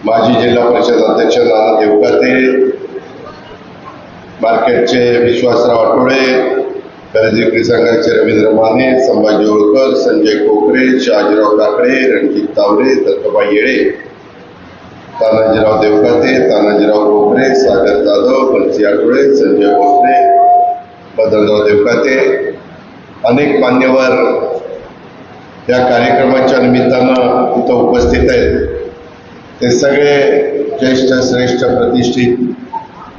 माजी जिल्हा परिषद अध्यक्ष नाना देवकाते, मार्केटचे विश्वासराव आठवडे, खरेदी विक्री संघाचे रवींद्र माने, संभाजी होळकर, संजय कोकरे, शहाजीराव काकडे, रणजित तावरे, दत्तोबाई येळे, तानाजीराव देवकाते, तानाजीराव कोकरे, सागर जाधव, बंसी आठवडे, संजय भोसले, बदलराव देवकाते, अनेक मान्यवर या कार्यक्रमाच्या निमित्तानं इथं उपस्थित आहेत। ते सगळे ज्येष्ठ श्रेष्ठ प्रतिष्ठित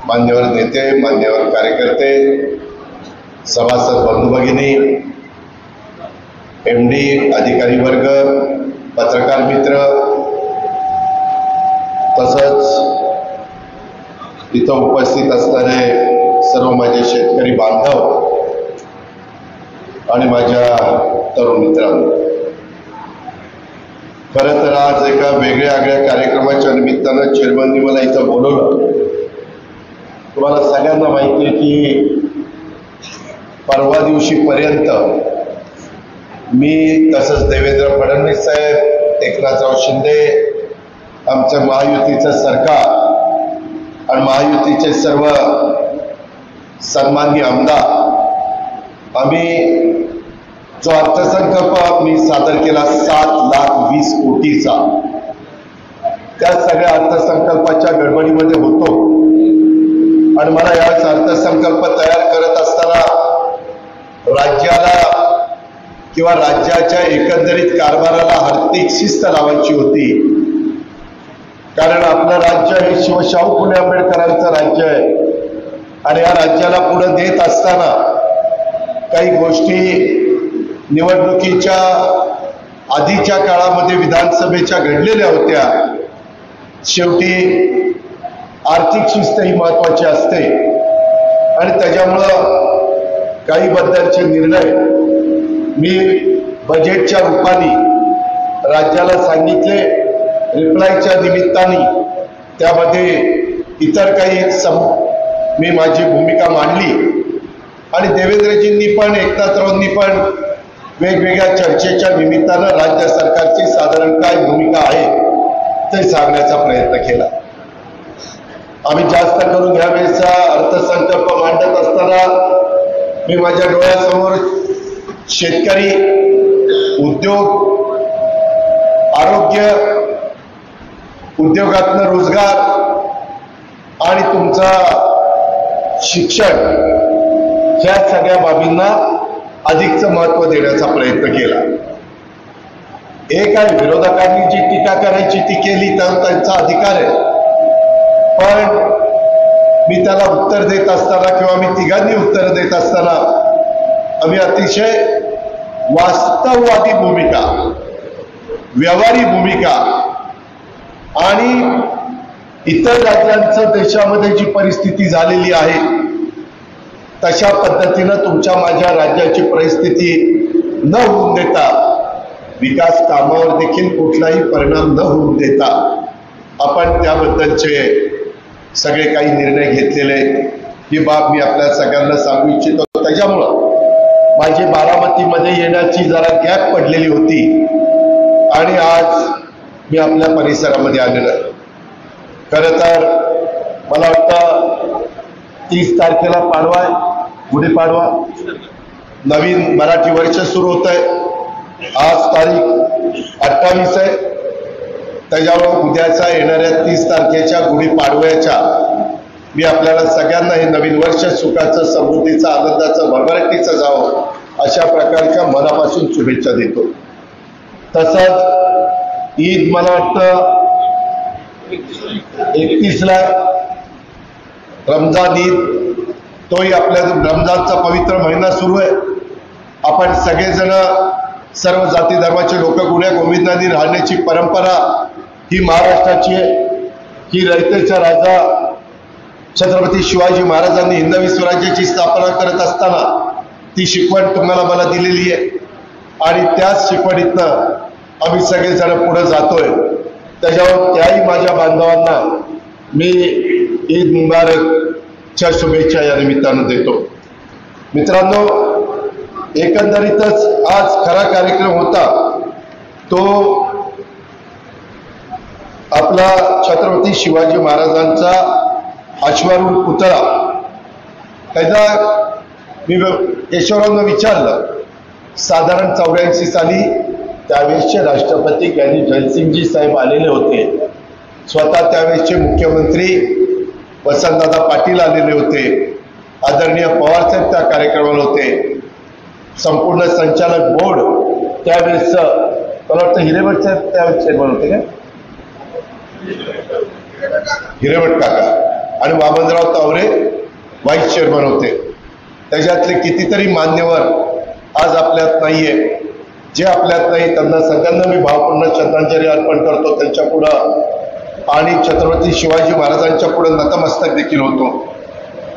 मान्यवर नेते, मान्यवर कार्यकर्ते, सभासद बंधू भगिनी, MD, अधिकारी वर्ग, पत्रकार मित्र, तसंच इथं उपस्थित असणारे सर्व माझे शेतकरी बांधव आणि माझ्या तरुण मित्रांनो, खरं तर आज एका वेगळ्या कार्यक्रमाच्या निमित्तानं चेअरमननी मला इथं बोलवलं। तुम्हाला सगळ्यांना माहिती आहे की परवा दिवशी पर्यंत मी, तसंच देवेंद्र फडणवीस साहेब, एकनाथराव शिंदे, आमचं महायुतीचं सरकार आणि महायुतीचे सर्व सन्माननीय आमदार, आम्ही जो अर्थसंकल्प मी सादर केला 7,20,00,000 कोटीचा, त्या सगळ्या अर्थसंकल्पाच्या गडबडीमध्ये होतो आणि मला याच अर्थसंकल्प तयार करत असताना राज्याला किंवा राज्याच्या एकंदरीत कारभाराला आर्थिक शिस्त लावायची होती। कारण आपलं राज्य हे शिवशाहू फुले आंबेडकरांचं राज्य आहे आणि या राज्याला पुढे देत असताना काही गोष्टी निवडणुकीच्या आधीच्या काळामध्ये विधानसभेच्या घडलेल्या होत्या। शेवटी आर्थिक शिस्त ही महत्वाची असते आणि त्याच्यामुळं काही बद्दलचे निर्णय मी बजेटच्या रूपाने राज्याला सांगितले। रिप्लायच्या निमित्ताने त्यामध्ये इतर काही मी माझी भूमिका मांडली आणि देवेंद्रजींनी पण, एकनाथरावांनी पण वेगवेगळ्या चर्चेच्या निमित्तानं राज्य सरकारची साधारण काय भूमिका आहे ते सांगण्याचा प्रयत्न केला। आम्ही जास्त करून यावेळेचा अर्थसंकल्प मांडत असताना मी माझ्या डोळ्यासमोर शेतकरी, उद्योग, आरोग्य, उद्योगातनं रोजगार आणि तुमचा शिक्षण, ह्या सगळ्या बाबींना अधिकचं महत्व देण्याचा प्रयत्न केला। एक आहे, विरोधकांनी जी टीका करायची ती केली तर त्यांचा अधिकार आहे, पण मी त्याला उत्तर देत असताना किंवा मी तिघांनी उत्तर देत असताना आम्ही अतिशय वास्तववादी भूमिका, व्यवहारी भूमिका आणि इतर राज्यांचं देशामध्ये जी परिस्थिती झालेली आहे तशा पद्धतीनं तुमच्या माझ्या राज्याची परिस्थिती न होऊन देता, विकास कामावर देखील कुठलाही परिणाम न होऊन देता आपण त्याबद्दलचे सगळे काही निर्णय घेतलेले, ही बाब मी आपल्या सगळ्यांना सांगू इच्छितो। त्याच्यामुळं माझी बारामतीमध्ये येण्याची जरा गॅप पडलेली होती आणि आज मी आपल्या परिसरामध्ये आलेलो आहे। खरं तर मला वाटतं 30 तारखेला पाडवा आहे, गुढीपाडवा, नवीन मराठी वर्ष सुरू होत आहे। आज तारीख 28 आहे, त्याच्यावर उद्याचा येणाऱ्या 30 तारखेच्या गुढीपाडव्याच्या मी आपल्याला सगळ्यांना हे नवीन वर्ष सुखाचं, समृद्धीचं, आनंदाचं, भरभराटीचं जावं अशा प्रकारच्या मनापासून शुभेच्छा देतो। तसंच ईद मला वाटतं 31ला, रमजान ईद, तोही आपल्या रमजानचा पवित्र महिना सुरू आहे। आपण सगळेजण, सर्व जाती धर्माचे लोक गुण्या गोविंदांनी राहण्याची परंपरा ही महाराष्ट्राची आहे। ही रयतेचा राजा छत्रपती शिवाजी महाराजांनी हिंदवी स्वराज्याची स्थापना करत असताना ती शिकवण तुम्हाला मला दिलेली आहे आणि त्याच शिकवणीतनं आम्ही सगळेजण पुढे जातोय। त्याच्यावर त्याही माझ्या बांधवांना मी ईद मुबारकच्या शुभेच्छा या निमित्तानं देतो। मित्रांनो, एकंदरीतच आज खरा कार्यक्रम होता तो आपला छत्रपती शिवाजी महाराजांचा अश्वारूढ पुतळा त्याचा मी केशवरावांना विचारलं, साधारण 84 साली त्यावेळेसचे राष्ट्रपती ज्ञानी जयसिंगजी साहेब आलेले होते, स्वतः त्यावेळेसचे मुख्यमंत्री वसंतदादा पाटील आलेले होते, आदरणीय पवार साहेब त्या कार्यक्रमाला होते, संपूर्ण संचालक बोर्ड त्यावेळेस मला वाटतं हिरेमठ साहेब त्यावेळेस चेअरमन होते का, हिरेमठ काका, आणि वामनराव तावरे व्हाईस चेअरमन होते. त्याच्यातले कितीतरी मान्यवर आज आपल्यात नाहीये. जे आपल्यात नाही त्यांना सगळ्यांना मी भावपूर्ण श्रद्धांजली अर्पण करतो त्यांच्या पुढं, आणि छत्रपती शिवाजी महाराजांच्या पुढे नतमस्तक देखील होतो.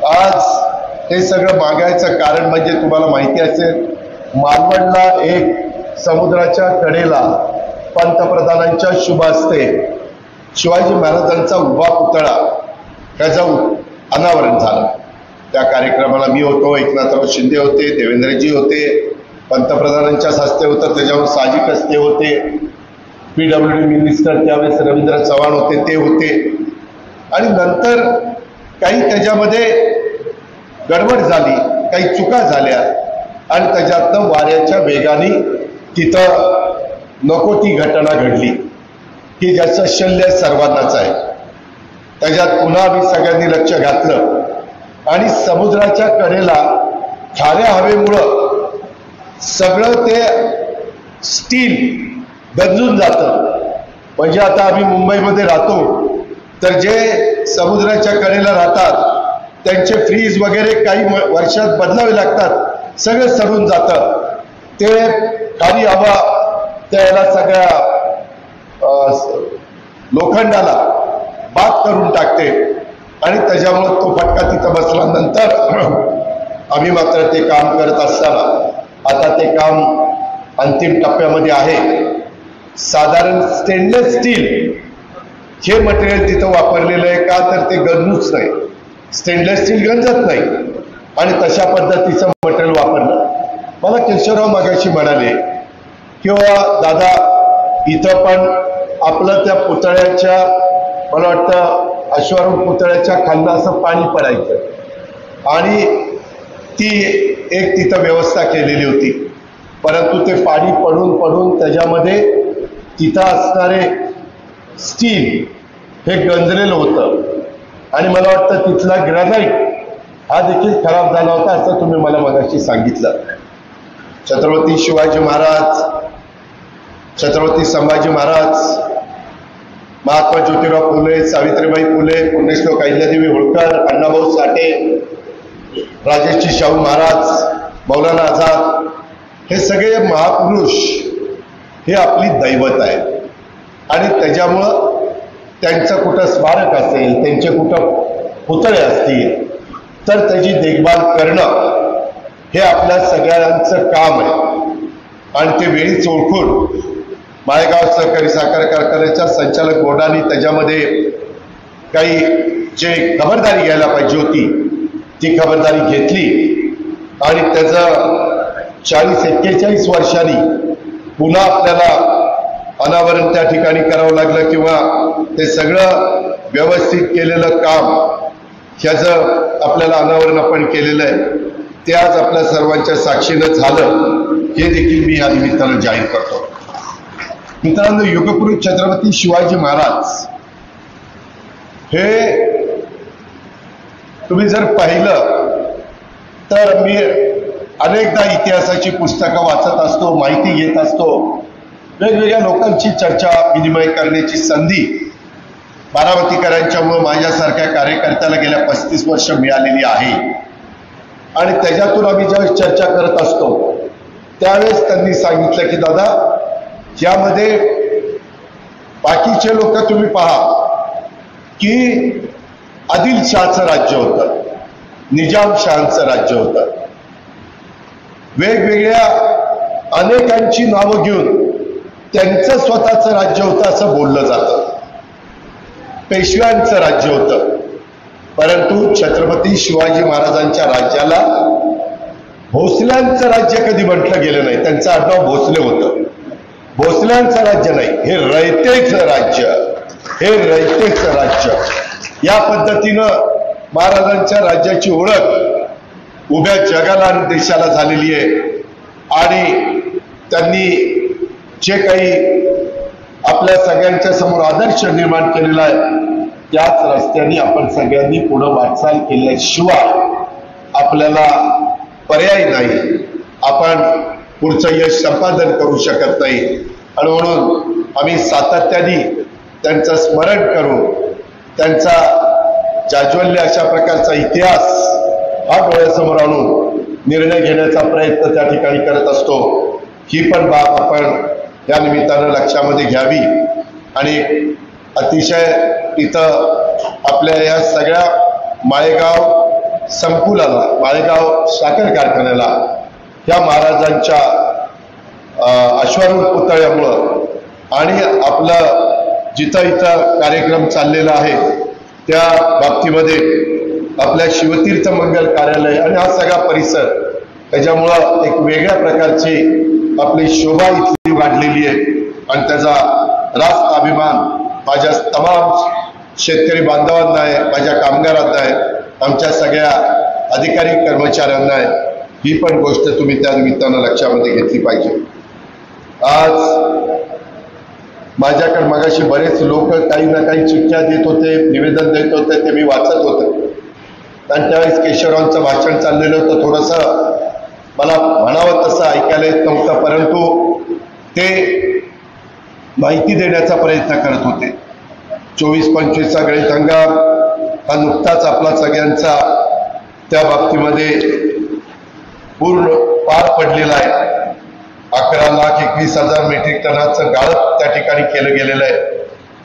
आज हे सगळं मागायचं कारण म्हणजे तुम्हाला माहिती असेल, मालवणला एक समुद्राच्या कडेला पंतप्रधानांच्या शुभ हस्ते शिवाजी महाराजांचा उभा पुतळा त्याचं अनावरण झालं. त्या कार्यक्रमाला मी होतो, एकनाथराव शिंदे होते, देवेंद्रजी होते, पंतप्रधानांच्या हस्ते होतं, त्याच्यावर साहजिक हस्ते होते, PWD मिनिस्टर त्यावेळेस रवींद्र चव्हाण होते ते होते, आणि नंतर काही त्याच्यामध्ये गडबड झाली, काही चुका झाल्या, आणि त्याच्यातनं वाऱ्याच्या वेगाने तिथं नको ती घटना घडली की ज्याचं शल्य सर्वांनाच आहे. त्याच्यात पुन्हा आम्ही सगळ्यांनी लक्ष घातलं, आणि समुद्राच्या कडेला खाऱ्या हवेमुळं सगळं ते स्टील गंजून जातं. म्हणजे आता आम्ही मुंबईमध्ये राहतो, तर जे समुद्राच्या कडेला राहतात त्यांचे फ्रीज वगैरे काही वर्षात बदलावे लागतात, सगळं सडून जातं. ते खारी हवा त्याला सगळ्या लोखंडाला बाद करून टाकते, आणि त्याच्यामुळे तो फटका तिथं बसल्यानंतर आम्ही मात्र ते काम करत असताना आता ते काम अंतिम टप्प्यामध्ये आहे. साधारण स्टेनलेस स्टील हे मटेरियल तिथं वापरलेलं आहे का, तर ते गंजूच नाही, स्टेनलेस स्टील गंजत नाही, आणि तशा पद्धतीचं मटेरियल वापरलं. मला केशवराव मागाशी म्हणाले किंवा दादा इथं पण आपलं त्या पुतळ्याच्या, मला वाटतं अश्वारूढ पुतळ्याच्या खालनं असं पाणी पडायचं, आणि ती एक तिथं व्यवस्था केलेली होती, परंतु ते पाणी पडून पडून त्याच्यामध्ये तिथं असणारे स्टील हे गंजलेलं होतं, आणि मला वाटतं तिथला ग्रॅनाईट हा देखील खराब झाला होता असं तुम्ही मला मगाशी सांगितलं. छत्रपती शिवाजी महाराज, छत्रपती संभाजी महाराज, महात्मा ज्योतिराव फुले, सावित्रीबाई फुले, पुण्यश्लोक अहिल्यादेवी होळकर, अण्णाभाऊ साठे, राजर्षी शाहू महाराज, मौलाना आझाद, हे सगळे महापुरुष हे आपली दैवत आहे, आणि त्याच्यामुळं त्यांचं कुठं स्मारक असेल, त्यांचे कुठं पुतळे असतील तर त्याची देखभाल करणं हे आपल्या सगळ्यांचं काम आहे. आणि ते वेळीच ओळखून माळेगाव सहकारी साखर कारखान्याच्या संचालक बोर्डाने त्याच्यामध्ये काही जे खबरदारी घ्यायला पाहिजे होती ती खबरदारी घेतली, आणि त्याचं 40-41 वर्षांनी पुन्हा आपल्याला अनावरण त्या ठिकाणी करावं लागलं, किंवा ते सगळं व्यवस्थित केलेलं काम ह्याचं आपल्याला अनावरण आपण केलेलं आहे, ते आज आपल्या सर्वांच्या साक्षीनं झालं, हे देखील मी या निमित्तानं जाहीर करतो. मित्रांनो, युगपुरुष छत्रपती शिवाजी महाराज हे तुम्ही जर पाहिलं तर मी अनेकदा इतिहासाची पुस्तकं वाचत असतो, माहिती घेत असतो, वेगवेगळ्या लोकांची चर्चा विनिमय करण्याची संधी बारामतीकरांच्यामुळे माझ्यासारख्या कार्यकर्त्याला गेल्या 35 वर्ष मिळालेली आहे. आणि त्याच्यातून आम्ही ज्यावेळेस चर्चा करत असतो त्यावेळेस त्यांनी सांगितलं की दादा, यामध्ये बाकीचे लोक तुम्ही पहा की आदिलशहाचं राज्य होतं, निजामशहाचं राज्य होतं, वेगवेगळ्या अनेकांची नावं घेऊन त्यांचं स्वतःचं राज्य होतं असं बोललं जातं, पेशव्यांचं राज्य होतं. परंतु छत्रपती शिवाजी महाराजांच्या राज्याला भोसल्यांचं राज्य कधी म्हटलं गेलं नाही. त्यांचं आडनाव भोसले होतं. भोसल्यांचं राज्य नाही, हे रयतेचं राज्य, हे रयतेच राज्य. या पद्धतीनं महाराजांच्या राज्याची ओळख उभ्या जगाला आणि देशाला झालेली आहे. आणि त्यांनी जे काही आपल्या सगळ्यांच्या समोर आदर्श निर्माण केलेला आहे त्याच रस्त्याने आपण सगळ्यांनी पुढे वाटचाल केल्याशिवाय आपल्याला पर्याय नाही. आपण पुढचं यश संपादन करू शकत नाही. आणि म्हणून आम्ही सातत्याने त्यांचं स्मरण करून त्यांचा जाज्वल्य अशा प्रकारचा इतिहास हा डोळ्यासमोर आणून निर्णय घेण्याचा प्रयत्न त्या ठिकाणी करत असतो. ही पण बाब आपण या निमित्तानं लक्षामध्ये घ्यावी. आणि अतिशय इथं आपल्या या सगळ्या माळेगाव संकुलाला, माळेगाव साखर कारखान्याला या महाराजांच्या अश्वारूढ पुतळ्यामुळं आणि आपलं जिथं इथं कार्यक्रम चाललेला आहे त्या बाबतीमध्ये आपल्या शिवतीर्थ मंगल कार्यालय आणि हा सगळा परिसर त्याच्यामुळं एक वेगळ्या प्रकारची आपली शोभा इथली वाढलेली आहे. आणि त्याचा रास्त अभिमान माझ्या तमाम शेतकरी बांधवांना आहे, माझ्या कामगारांना आहे, आमच्या सगळ्या अधिकारी कर्मचाऱ्यांना आहे. ही पण गोष्ट तुम्ही त्या निमित्तानं लक्षामध्ये घेतली पाहिजे. आज माझ्याकडे मगाशी बरेच लोक काही ना काही चिठ्ठ्या देत होते, निवेदन देत होते, ते मी वाचत होते. आणि त्यावेळेस केशवरावांचं भाषण चाललेलं होतं. थोडंसं मला म्हणावं तसं ऐकायला येत नव्हतं, परंतु ते माहिती देण्याचा प्रयत्न करत होते. 24-25चा गणित हंगाम हा नुकताच आपला सगळ्यांचा त्या बाबतीमध्ये पूर्ण पार पडलेला आहे. 11,21,000 मेट्रिक टनाचं गाळप त्या ठिकाणी केलं गेलेलं आहे.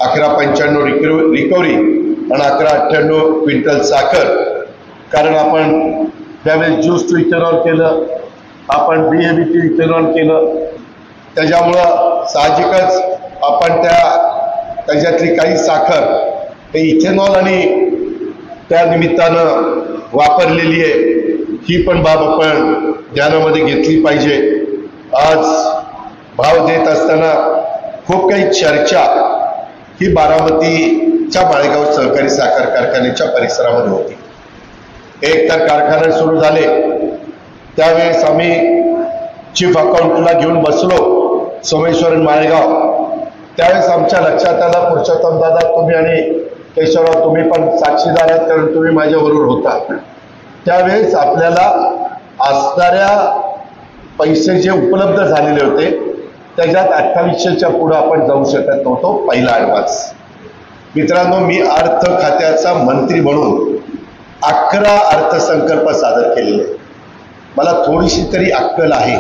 11,95 रिकव्हरी आणि 11,98 क्विंटल साखर. कारण आपण त्यावेळेस ज्यूस टू इथेनॉल केलं, आपण BABT इथेनॉल केलं. त्याच्यामुळं साहजिकच आपण त्याच्यातली काही साखर हे इथेनॉल आणि त्या निमित्तानं वापरलेली आहे. ही पण बाब आपण ध्यानामध्ये घेतली पाहिजे. आज भाव देत असताना खूप काही चर्चा ही बारामतीच्या माळेगाव सहकारी साखर कारखान्याच्या परिसरामध्ये होती. एक तर कारखाने सुरू झाले त्यावेळेस आम्ही चीफ अकाउंटला घेऊन बसलो सोमेश्वर माळेगाव. त्यावेळेस आमच्या लक्षात आलं, पुरुषोत्तम दादा तुम्ही आणि केशवराव तुम्ही पण साक्षीदार आहेत कारण तुम्ही माझ्याबरोबर होता. त्यावेळेस आपल्याला असणाऱ्या पैसे जे उपलब्ध झालेले होते त्याच्यात 2800च्या पुढे आपण जाऊ शकत नव्हतो. पहिला ॲडव्हान्स. मित्रांनो, मी अर्थ खात्याचा मंत्री म्हणून 11 अर्थसंकल्प सादर केलेले. मला थोडीशी तरी अक्कल आहे.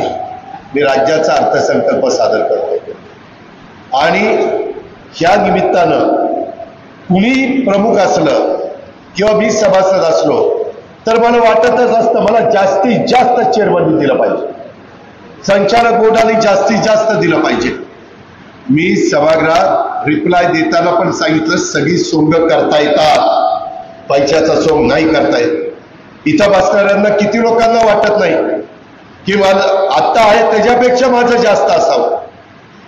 मी राज्याचा अर्थसंकल्प सादर करतो आणि ह्या निमित्तानं कुणी प्रमुख असलं किंवा मी सभासद असलो तर मला वाटतच असतं मला जास्तीत जास्त चेअरमनी दिलं पाहिजे, संचालक बोर्डाने जास्तीत जास्त दिलं पाहिजे. मी सभागृहात रिप्लाय देताना पण सांगितलं सगळी सोंग करता येतात, पैशाचा सोंग नाही करता येत. इथं बसणाऱ्यांना किती लोकांना वाटत नाही की मला आता आहे त्याच्यापेक्षा माझं जास्त असावं.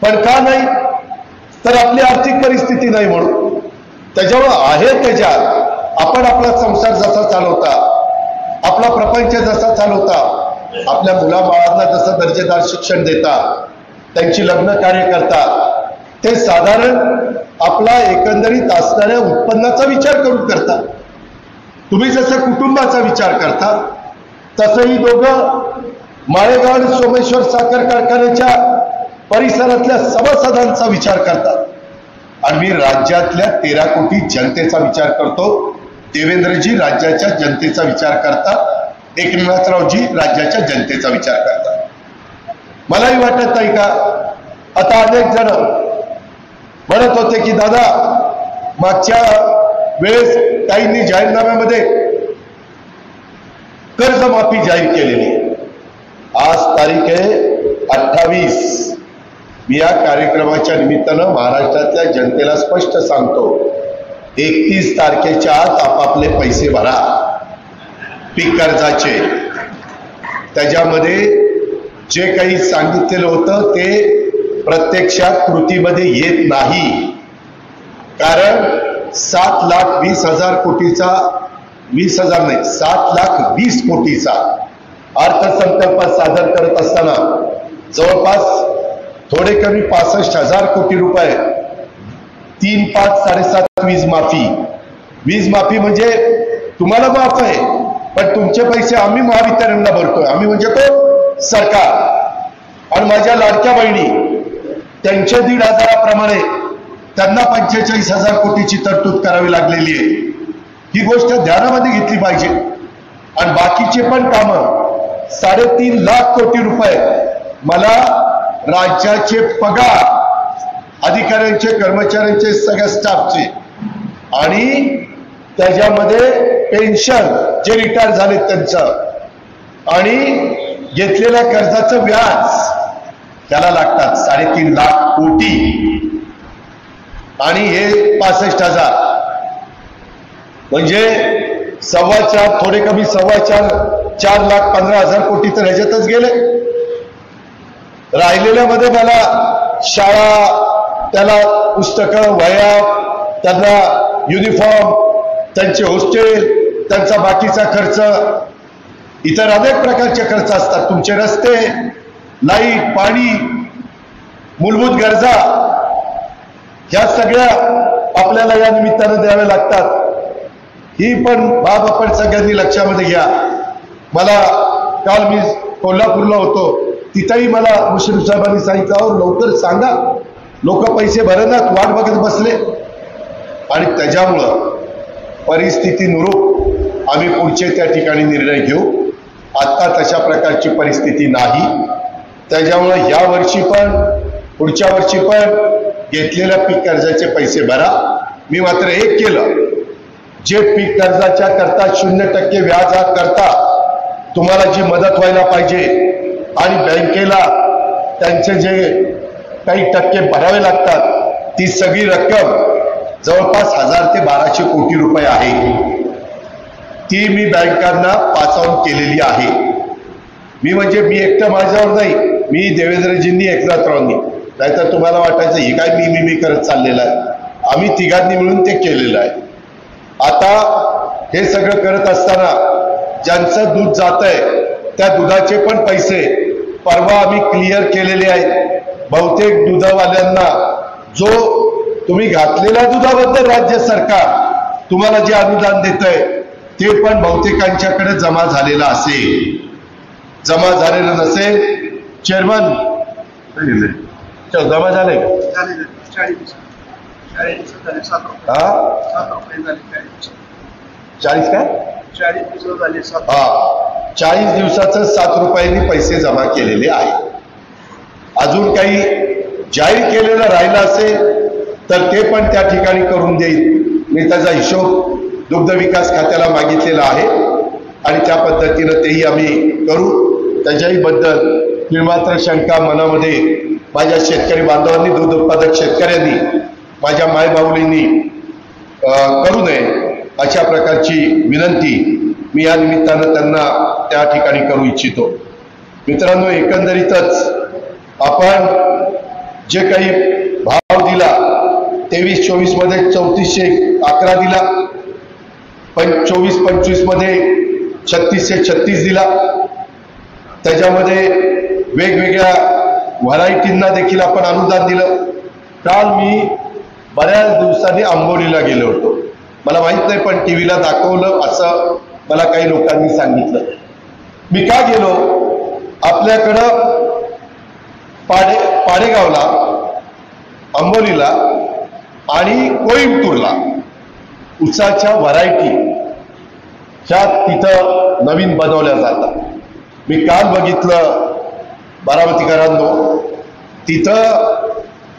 पण का नाही? तर आपली आर्थिक परिस्थिती नाही म्हणून. त्याच्यामुळं आहे त्याच्यात आपण आपला संसार जसा चालवता, आपला प्रपंच जसा चालवता, आपल्या मुलाबाळांना जसं दर्जेदार शिक्षण देता, त्यांची लग्न कार्य करता, ते साधारण आपला एकंदरीत असणाऱ्या उत्पन्नाचा विचार करून करता. तुम्ही जसं कुटुंबाचा विचार करता तसंही दोघं माळेगाव आणि सोमेश्वर साखर कारखान्याच्या परिसरातल्या सभासदांचा विचार करतात. आणि मी राज्यातल्या 13 कोटी जनतेचा विचार करतो. देवेंद्रजी राज्याच्या जनतेचा विचार करतात, एकनाथरावजी राज्याच्या जनतेचा विचार करतात. मलाही वाटत नाही का आता अनेक जण म्हणत होते की दादा मागच्या वेळेस काहींनी जाहीरनाम्यामध्ये कर्जमाफी जाहीर केलेली. आज तारीख आहे 28. मी या कार्यक्रमाच्या निमित्तानं महाराष्ट्रातल्या जनतेला स्पष्ट सांगतो 31 तारखेच्या आत आपापले पैसे भरा पीक कर्जाचे. त्याच्यामध्ये जे काही सांगितलेलं होतं ते प्रत्यक्षात कृतीमध्ये येत नाही. कारण 7,20,000 कोटीचा 20,000 नाही 7,20,000 कोटीचा अर्थसंकल्प सादर करत असताना जवळपास थोडे कमी 65,000 कोटी रुपये 3, 5, 7.5 वीज माफी म्हणजे तुम्हाला माफ आहे, पण तुमचे पैसे आम्ही महावितरणला भरतोय. आम्ही म्हणजे तो सरकार. आणि माझ्या लाडक्या बहिणी त्यांच्या 1,500 त्यांना 45,000 कोटीची तरतूद करावी लागलेली आहे. ही गोष्ट ध्यानामध्ये घेतली पाहिजे. आणि बाकीचे पण कामं 3.5 लाख कोटी रुपये मला राज्याचे पगार अधिकाऱ्यांचे कर्मचाऱ्यांचे सगळ्या स्टाफचे आणि त्याच्यामध्ये पेन्शन जे रिटायर झाले त्यांचं आणि घेतलेल्या कर्जाचं व्याज त्याला लागतात 3.5 लाख कोटी आणि हे 65,000 म्हणजे 4.25 थोडे कमी 4,15,000 कोटी तर ह्याच्यातच गेले. राहिलेल्यामध्ये मला शाळा त्याला पुस्तकं वह्या त्यांना युनिफॉर्म त्यांचे हॉस्टेल त्यांचा बाकीचा खर्च इतर अनेक प्रकारचे खर्च असतात. तुमचे रस्ते लाईट पाणी मूलभूत गरजा ह्या सगळ्या आपल्याला या निमित्तानं द्याव्या लागतात. ही पण बाब आपण सगळ्यांनी लक्षामध्ये घ्या. मला काल मी कोल्हापूरला होतो तिथंही मला मुश्रीफ साहेबांनी सांगितलं अहो लवकर सांगा लोक पैसे भरनात वाट बघत बसले. आणि त्याच्यामुळं परिस्थितीनुरूप आम्ही पुढचे त्या ठिकाणी निर्णय घेऊ. आता तशा प्रकारची परिस्थिती नाही. त्याच्यामुळं या वर्षी पण पुढच्या वर्षी पण घेतलेल्या पीक कर्जाचे पैसे भरा. मी मात्र एक केलं जे पीक कर्जाच्या करता 0% व्याज करता तुम्हाला जी मदत व्हायला पाहिजे आणि बँकेला त्यांचे जे काही टक्के भरावे लागतात ती सगळी रक्कम जवळपास 1,000 ते 1,200 कोटी रुपये आहे ती मी बँकांना पास ऑन केलेली आहे. मी म्हणजे मी एकटं माझ्यावर नाही, मी देवेंद्रजींनी एकनाथरावांनी, नाहीतर तुम्हाला वाटायचं हे काय मी करत चाललेलं आहे. आम्ही तिघांनी मिळून ते केलेलं आहे. आता हे सगळं करत असताना ज्यांचं दूध जातंय त्या दुधाचे पण पैसे परवा आम्ही क्लिअर केलेले आहेत. बहुतेक दुधावाल्यांना जो तुम्ही घातलेल्या दुधाबद्दल राज्य सरकार तुम्हाला जे अनुदान देतंय ते पण बहुतेकांच्याकडे जमा झालेलं असेल. जमा झालेलं नसेल चेअरमन जमा झाले 40 काय 40 दिवसाचं 7 रुपयांनी पैसे जमा केलेले आहे. अजून काही जाहीर केलेलं राहिलं असेल तर ते पण त्या ठिकाणी करून देईल. मी त्याचा हिशोब दुग्ध विकास खात्याला मागितलेला आहे आणि त्या पद्धतीनं तेही आम्ही करू. त्याच्याही बद्दल निर्मात्र शंका मनामध्ये माझ्या शेतकरी बांधवांनी दूध उत्पादक शेतकऱ्यांनी माझ्या मायबाऊलींनी करू नये अशा प्रकारची विनंती मी या निमित्तानं त्यांना त्या ठिकाणी करू इच्छितो. मित्रांनो एकंदरीतच आपण जे काही भाव दिला 23-24 मध्ये 3411 दिला, 24-25 मध्ये 3636 दिला. त्याच्यामध्ये वेगवेगळ्या व्हरायटींना देखील आपण अनुदान दिलं. काल मी बऱ्याच दिवसांनी आंबोलीला गेलो होतो. मला माहित नाही पण टीव्हीला दाखवलं असं मला काही लोकांनी सांगितलं. मी का गेलो, आपल्याकडं पाडेगावला आंबोलीला आणि कोईम्बतूरला ऊसाच्या व्हरायटी ह्या तिथं नवीन बनवल्या जातात. मी काल बघितलं बारामतीकरांनो तिथं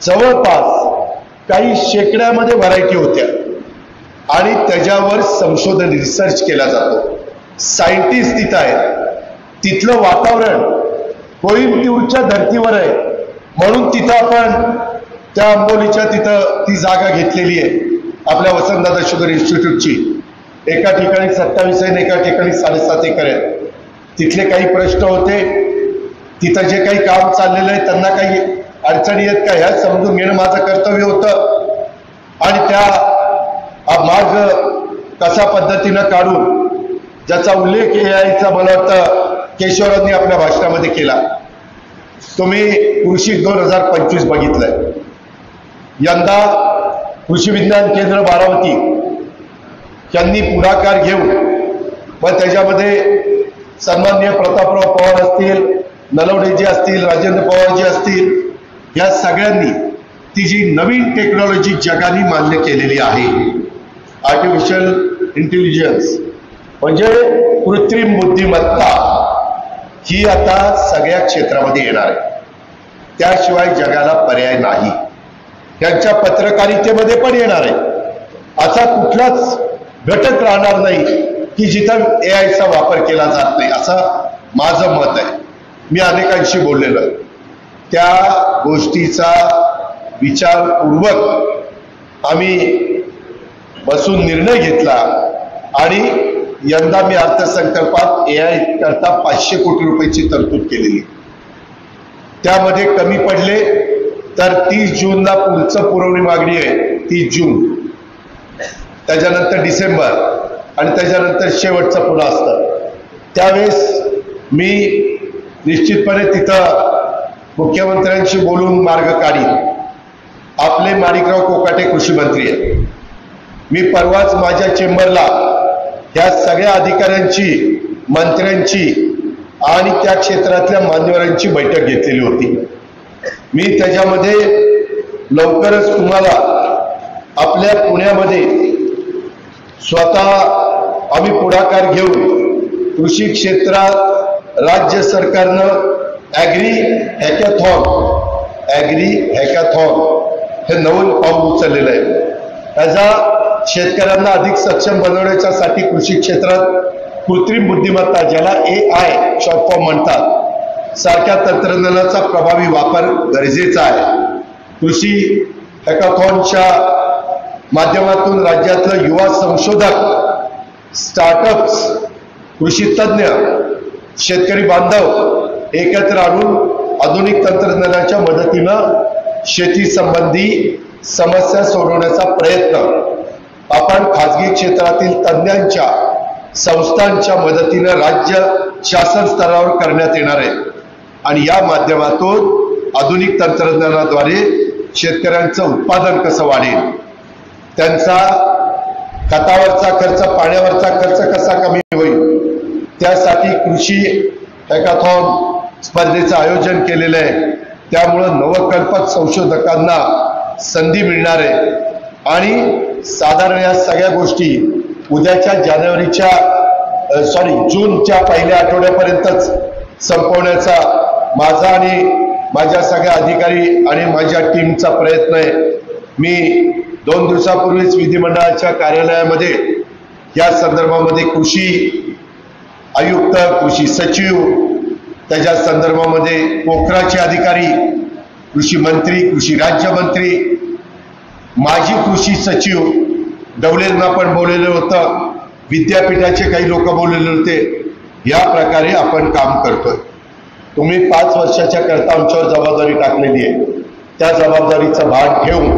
जवळपास काही शेकड्यामध्ये व्हरायटी होत्या आणि त्याच्यावर संशोधन रिसर्च केला जातो. सायंटिस्ट तिथं आहेत. तिथलं वातावरण कोईम्बतूरच्या धर्तीवर आहे म्हणून तिथं आपण त्या आंबोलीच्या तिथं ती जागा घेतलेली आहे आपल्या वसंतदादा शुगर इन्स्टिट्यूटची. एका ठिकाणी 27 आहे, एका ठिकाणी 7.5 एकर आहे. तिथले काही प्रश्न होते, तिथं जे काही काम चाललेलं आहे त्यांना काही अडचणी आहेत का ह्या समजून घेणं माझं कर्तव्य होतं. आणि त्या मार्ग कशा पद्धतीनं काढून ज्याचा उल्लेख एआयचा मला वाटतं केशवरावांनी आपल्या भाषणामध्ये केला. तुम्ही कृषी 2025 बघितलंय. यंदा कृषी विज्ञान केंद्र बारामती यांनी पुढाकार घेऊन व त्याच्यामध्ये सन्माननीय प्रतापराव पवार असतील, नलवडेजी असतील, राजेंद्र पवारजी असतील, या सगळ्यांनी ती जी नवीन टेक्नॉलॉजी जगाने मान्य केलेली आहे, आर्टिफिशियल इंटेलिजन्स म्हणजे कृत्रिम बुद्धिमत्ता, ही आता सगळ्या क्षेत्रामध्ये येणार आहे. त्याशिवाय जगाला पर्याय नाही. त्यांच्या पत्रकारितेमध्ये पण येणार आहे. असा कुठलाच घटक राहणार नाही की जिथं एआयचा वापर केला जात नाही, असं माझं मत आहे. मी अनेकांशी बोललेलो आहे. त्या गोष्टीचा विचारपूर्वक आम्ही बसून निर्णय घेतला आणि यंदा मी अर्थसंकल्पात एआय करता 500 कोटी रुपयाची तरतूद केलेली. त्यामध्ये कमी पडले तर 30 जूनला पुढचं पुरवणी मागणी आहे, 30 जून, त्याच्यानंतर डिसेंबर आणि त्याच्यानंतर शेवटचं पुन्हा असतं. त्यावेळेस मी निश्चितपणे तिथं मुख्यमंत्र्यांशी बोलून मार्ग काढीन. आपले माणिकराव कोकाटे कृषी मंत्री आहेत. मी परवाच माझ्या चेंबरला या सगळ्या अधिकाऱ्यांची, मंत्र्यांची आणि त्या क्षेत्रातल्या मान्यवरांची बैठक घेतलेली होती. मी त्याच्यामध्ये लवकरच तुम्हाला आपल्या पुण्यामध्ये स्वतः आम्ही पुढाकार घेऊन कृषी क्षेत्रात राज्य सरकारनं ॲग्री हॅकॅथॉन हे नवं पाऊल उचललेलं आहे. त्याचा शेतकऱ्यांना अधिक सक्षम बनवण्याच्यासाठी कृषी क्षेत्रात कृत्रिम बुद्धिमत्ता, ज्याला AI शॉर्ट फॉर्म म्हणतात, सारख्या तंत्रज्ञानाचा प्रभावी वापर गरजेचा आहे. कृषी हॅकॅथॉनच्या माध्यमातून राज्यातलं युवा संशोधक, स्टार्टअप्स, कृषी तज्ज्ञ, शेतकरी बांधव एकत्र आणून आधुनिक तंत्रज्ञानाच्या मदतीनं शेती संबंधी समस्या सोडवण्याचा प्रयत्न आपण खाजगी क्षेत्रातील तज्ज्ञांच्या, संस्थांच्या मदतीनं राज्य शासन स्तरावर करण्यात येणार आहे. आणि या माध्यमातून आधुनिक तंत्रज्ञानाद्वारे शेतकऱ्यांचं उत्पादन कसं वाढेल, त्यांचा खतावरचा खर्च, पाण्यावरचा खर्च कसा कमी होईल, त्यासाठी कृषी हॅकॅथॉन स्पर्धेचं आयोजन केलेलं आहे. त्यामुळं नवकल्पक संशोधकांना संधी मिळणार आहे. आणि साधारण या सगळ्या गोष्टी उद्याच्या जूनच्या पहिल्या आठवड्यापर्यंतच संपवण्याचा माझा आणि माझ्या सगळ्या अधिकारी आणि माझ्या टीमचा प्रयत्न आहे. मी 2 दिवसापूर्वीच विधिमंडळाच्या कार्यालयामध्ये या संदर्भामध्ये कृषी आयुक्त, कृषी सचिव, त्याच्या संदर्भामध्ये पोखराचे अधिकारी, कृषी मंत्री, कृषी राज्यमंत्री, माजी कृषी सचिव डवलेंना पण बोललेलं होतं, विद्यापीठाचे काही लोक बोललेले होते. या प्रकारे आपण काम करतोय. तुम्ही 5 वर्षाच्या करता आमच्यावर जबाबदारी टाकलेली आहे. त्या जबाबदारीचा भाग घेऊन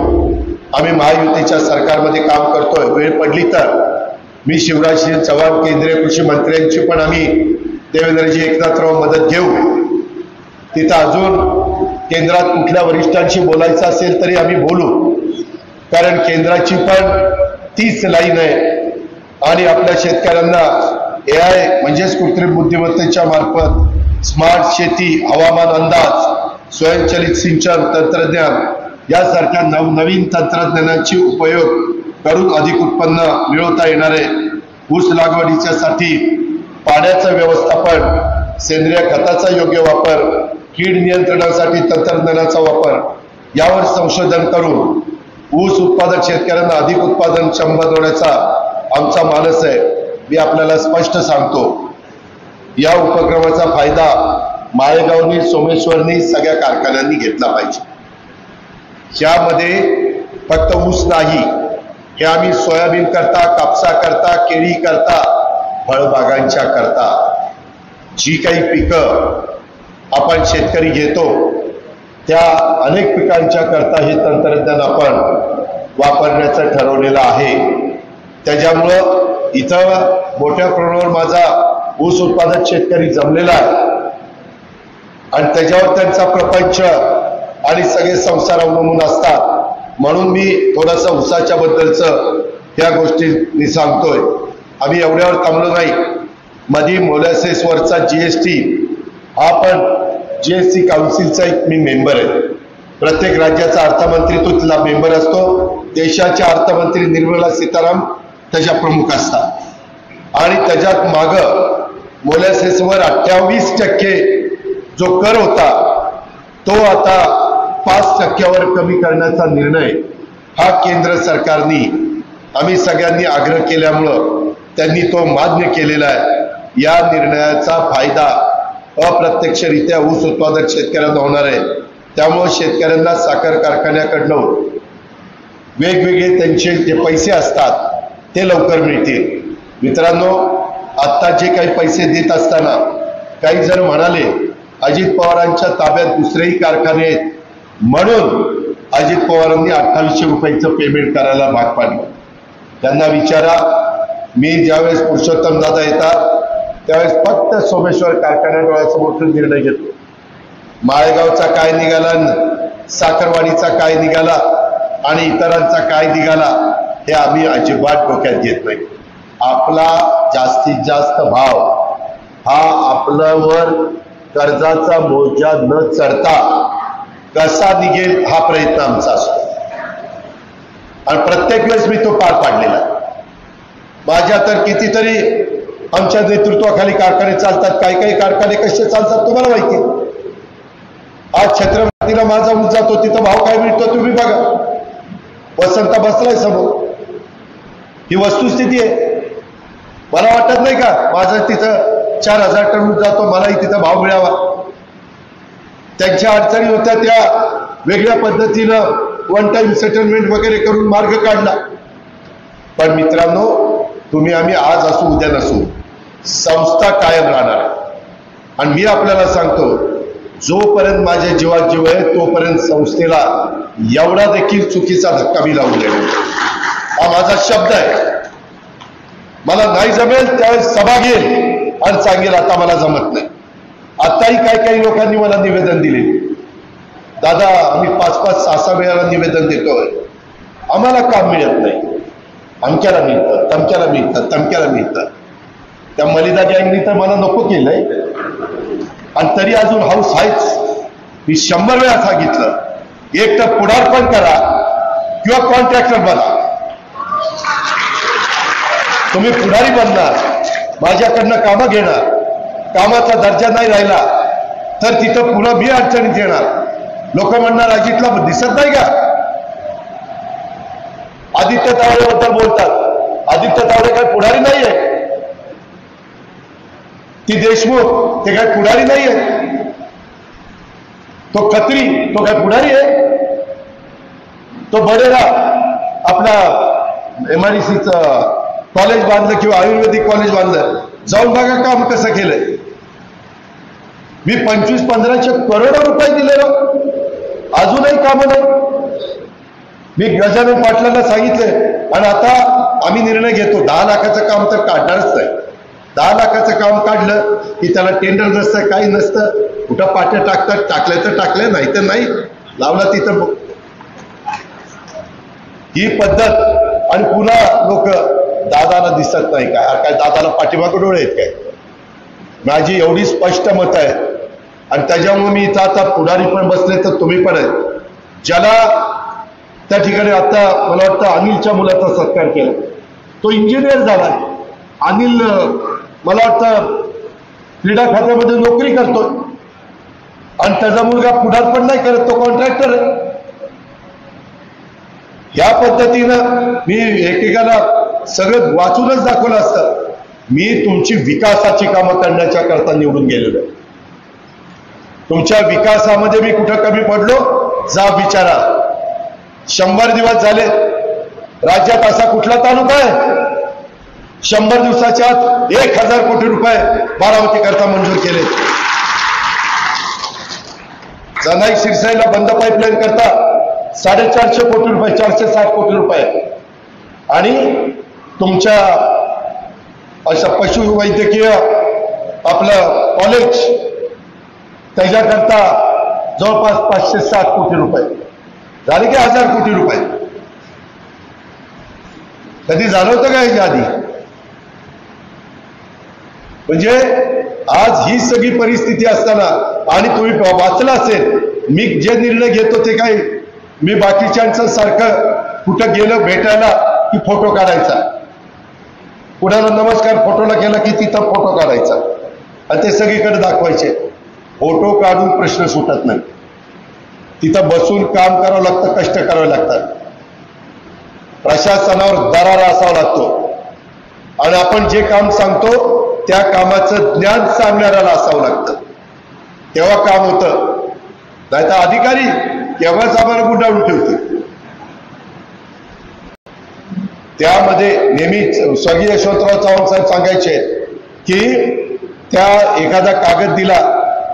आम्ही महायुतीच्या सरकारमध्ये काम करतोय. वेळ पडली तर मी शिवराजसिंह चव्हाण केंद्रीय कृषी मंत्र्यांची पण आम्ही देवेंद्रजी एकनाथराव मदत घेऊ. तिथं अजून केंद्रात कुठल्या वरिष्ठांशी बोलायचं असेल तरी आम्ही बोलू, कारण केंद्राची पण तीच लाईन आहे. आणि आपल्या शेतकऱ्यांना AI म्हणजेच कृत्रिम बुद्धिमत्तेच्या मार्फत स्मार्ट शेती, हवामान अंदाज, स्वयंचलित सिंचन तंत्रज्ञान यासारख्या नवनवीन तंत्रज्ञानाची उपयोग करून अधिक उत्पन्न मिळवता येणार आहे. ऊस लागवडीच्यासाठी पाण्याचं व्यवस्थापन, सेंद्रिय खताचा योग्य वापर, कीड नियंत्रणासाठी तंत्रज्ञानाचा वापर यावर संशोधन करून ऊस उत्पादक शेतकऱ्यांना अधिक उत्पादनक्षम बनवण्याचा आमचा मानस आहे. मी आपल्याला स्पष्ट सांगतो, या उपक्रमाचा फायदा माळेगावनी, सोमेश्वरनी, सगळ्या कारखान्यांनी घेतला पाहिजे. यामध्ये फक्त ऊस नाही, हे आम्ही सोयाबीन करता, कापसा करता, केळी करता, फळबागांच्या करता जी काही पिकं आपण शेतकरी घेतो त्या अनेक पिकांच्या करता हे तंत्रज्ञान आपण वापरण्याचं ठरवलेलं आहे. त्याच्यामुळं इथं मोठ्या प्रमाणावर माझा ऊस उत्पादक शेतकरी जमलेला आहे आणि त्याच्यावर त्यांचा प्रपंच आणि सगळे संसार अवलंबून असतात. म्हणून मी थोडंसं ऊसाच्या बद्दलचं ह्या गोष्टी मी सांगतोय. आम्ही एवढ्यावर थांबलो नाही. मधी मोलॅसेसवरचा जीएसटी हा पण जीएसटी काउन्सिलचा एक मी मेंबर आहे. प्रत्येक राज्याचा अर्थमंत्री तो तिथला मेंबर असतो. देशाच्या अर्थमंत्री निर्मला सीताराम त्याच्या प्रमुख असतात आणि त्याच्यात माग मोलॅसेसवर 28% जो कर होता तो आता 5% कमी करण्याचा निर्णय हा केंद्र सरकारने आम्ही सगळ्यांनी आग्रह केल्यामुळं त्यांनी तो मान्य केलेला आहे. या निर्णयाचा फायदा अप्रत्यक्षरित्या ऊस उत्पादक शेतकऱ्यांना होणार आहे. त्यामुळे शेतकऱ्यांना साखर कारखान्याकडनं वेगवेगळे त्यांचे जे पैसे असतात ते लवकर मिळतील. मित्रांनो, आता जे काही पैसे देत असताना काही जण म्हणाले अजित पवारांच्या ताब्यात दुसरेही कारखाने आहेत म्हणून अजित पवारांनी 2800 रुपयाचं पेमेंट करायला भाग पाडलं. त्यांना विचारा, मी ज्यावेळेस पुरुषोत्तम दादा येतात त्यावेळेस फक्त सोमेश्वर कारखान्यासमोर निर्णय घेतो. माळेगावचा काय निघाला, साखरवाडीचा काय निघाला आणि इतरांचा काय निघाला हे आम्ही अजिबात डोक्यात घेत नाही. आपला जास्तीत जास्त भाव हा आपल्यावर कर्जाचा बोजा न चढता कसा निघेल हा प्रयत्न आमचा असतो आणि प्रत्येक वेळेस मी तो पार पाडलेला. माझ्या तर कितीतरी आमच्या नेतृत्वाखाली कारखाने चालतात. काही काही कारखाने कसे चालतात तुम्हाला माहिती. आज छत्रपतीला माझा ऊस जातो तिथं भाव काय मिळतो तुम्ही बघा. वसंत बसलाय समोर. ही वस्तुस्थिती आहे. मला वाटत नाही का माझं तिथं 4000 टन ऊस जातो, मलाही तिथं भाव मिळावा. त्यांच्या अडचणी होत्या त्या वेगळ्या पद्धतीनं वन टाइम सेटलमेंट वगैरे करून मार्ग काढला. पण मित्रांनो, तुम्ही आम्ही आज असू उद्या नसू, संस्था कायम राहणार. आणि मी आपल्याला सांगतो, जोपर्यंत माझ्या जीवात जीव आहे तोपर्यंत संस्थेला एवढा देखील चुकीचा धक्का मी लावून देणार. हा माझा शब्द आहे. मला नाही जमेल त्यावेळेस सभा घेईल आणि सांगेल आता मला जमत नाही. आताही काही लोकांनी मला निवेदन दिले, दादा आम्ही 5-5, 6-6 वेळाला निवेदन देतोय, आम्हाला काम मिळत नाही. अमक्याला मिळतं, तमक्याला मिळतं, तमक्याला मिळतं. त्या मलिदा गँगनी तर मला नको केलंय आणि तरी अजून हाऊस आहेच. मी 100 वेळा सांगितलं, एक तर पुढारपण करा किंवा कॉन्ट्रॅक्टर बना. तुम्ही पुढारी बनणार, माझ्याकडनं कामं घेणार, कामाचा दर्जा नाही राहिला तर तिथं पुन्हा मी अडचणीत येणार. लोक म्हणणार अजितला दिसत नाही का. आदित्य तावडेबद्दल बोलतात, आदित्य तावडे काय पुढारी नाहीये. ती देशमुख ते काय पुढारी नाहीये. तो खत्री तो काय पुढारी आहे. तो बडेरा आपला MIDCच कॉलेज बांधलं किंवा आयुर्वेदिक कॉलेज बांधलं, जाऊन बघा काम कसं केलंय. मी 25-1500 करोड रुपये दिले, अजूनही कामं नाही. मी गजानन पाटलांना सांगितलंय आणि आता आम्ही निर्णय घेतो 10 लाखाचं काम तर काढणारच नाही. 10 लाखाचं काम काढलं की त्याला टेंडर नसतं, काही नसतं. कुठं पाट्या टाकतात, टाकल्या तर टाकल्या, नाही तर नाही, लावला तिथं. ही पद्धत. आणि पुन्हा लोक दादाला दिसत नाही काय दादाला पाठीमागं डोळे आहेत काय. माझी एवढी स्पष्ट मत आहे आणि त्याच्यामुळे मी इथं आता पुढारी पण बसले तर तुम्ही पण आहेत. ज्याला त्या ठिकाणी आता मला वाटतं अनिलच्या मुलाचा सत्कार केला, तो इंजिनियर झाला. अनिल मला वाटतं क्रीडा खात्यामध्ये नोकरी करतो आणि त्याचा मुलगा पुढारपण नाही करत, तो कॉन्ट्रॅक्टर आहे. या पद्धतीनं मी एकेकाला सगळं वाचूनच दाखवलं असतं. मी तुमची विकासाची कामं करण्याच्या करता निवडून गेलेलो. तुमच्या विकासामध्ये मी कुठं कमी पडलो जा विचारा. 100 दिवस झाले, राज्यात असा कुठला तालुका आहे 100 दिवसाच्या आत 1000 कोटी रुपये बारामती करता मंजूर केले. जनाई शिरसाईला बंद पाईपलाईन करता 450 कोटी रुपये, 460 कोटी रुपये, आणि तुमच्या अशा पशुवैद्यकीय आपलं कॉलेज त्याच्याकरता जवळपास 560 कोटी रुपये, झाले की 1000 कोटी रुपये. कधी झालं होतं का याच्या आधी? म्हणजे आज ही सगळी परिस्थिती असताना, आणि तुम्ही वाचलं असेल, मी जे निर्णय घेतो ते काय, मी बाकीच्यांचं सारखं कुठं गेलं भेटायला की फोटो काढायचा, कुणाला नमस्कार फोटोला केला की तिथं फोटो काढायचा आणि ते सगळीकडे दाखवायचे. फोटो काढून प्रश्न सुटत नाही. तिथं बसून काम करावं लागतं, कष्ट करावे लागतात, प्रशासनावर दरारा असावा लागतो, आणि आपण जे काम सांगतो त्या कामाचं ज्ञान सांगणाऱ्याला असावं लागतं, तेव्हा काम होतं. नाही तर अधिकारी तेव्हाच आम्हाला गुंडाळून ठेवते. त्यामध्ये नेहमीच स्वर्गीय यशवंतराव चव्हाण साहेब सांगायचे की त्या एखादा कागद दिला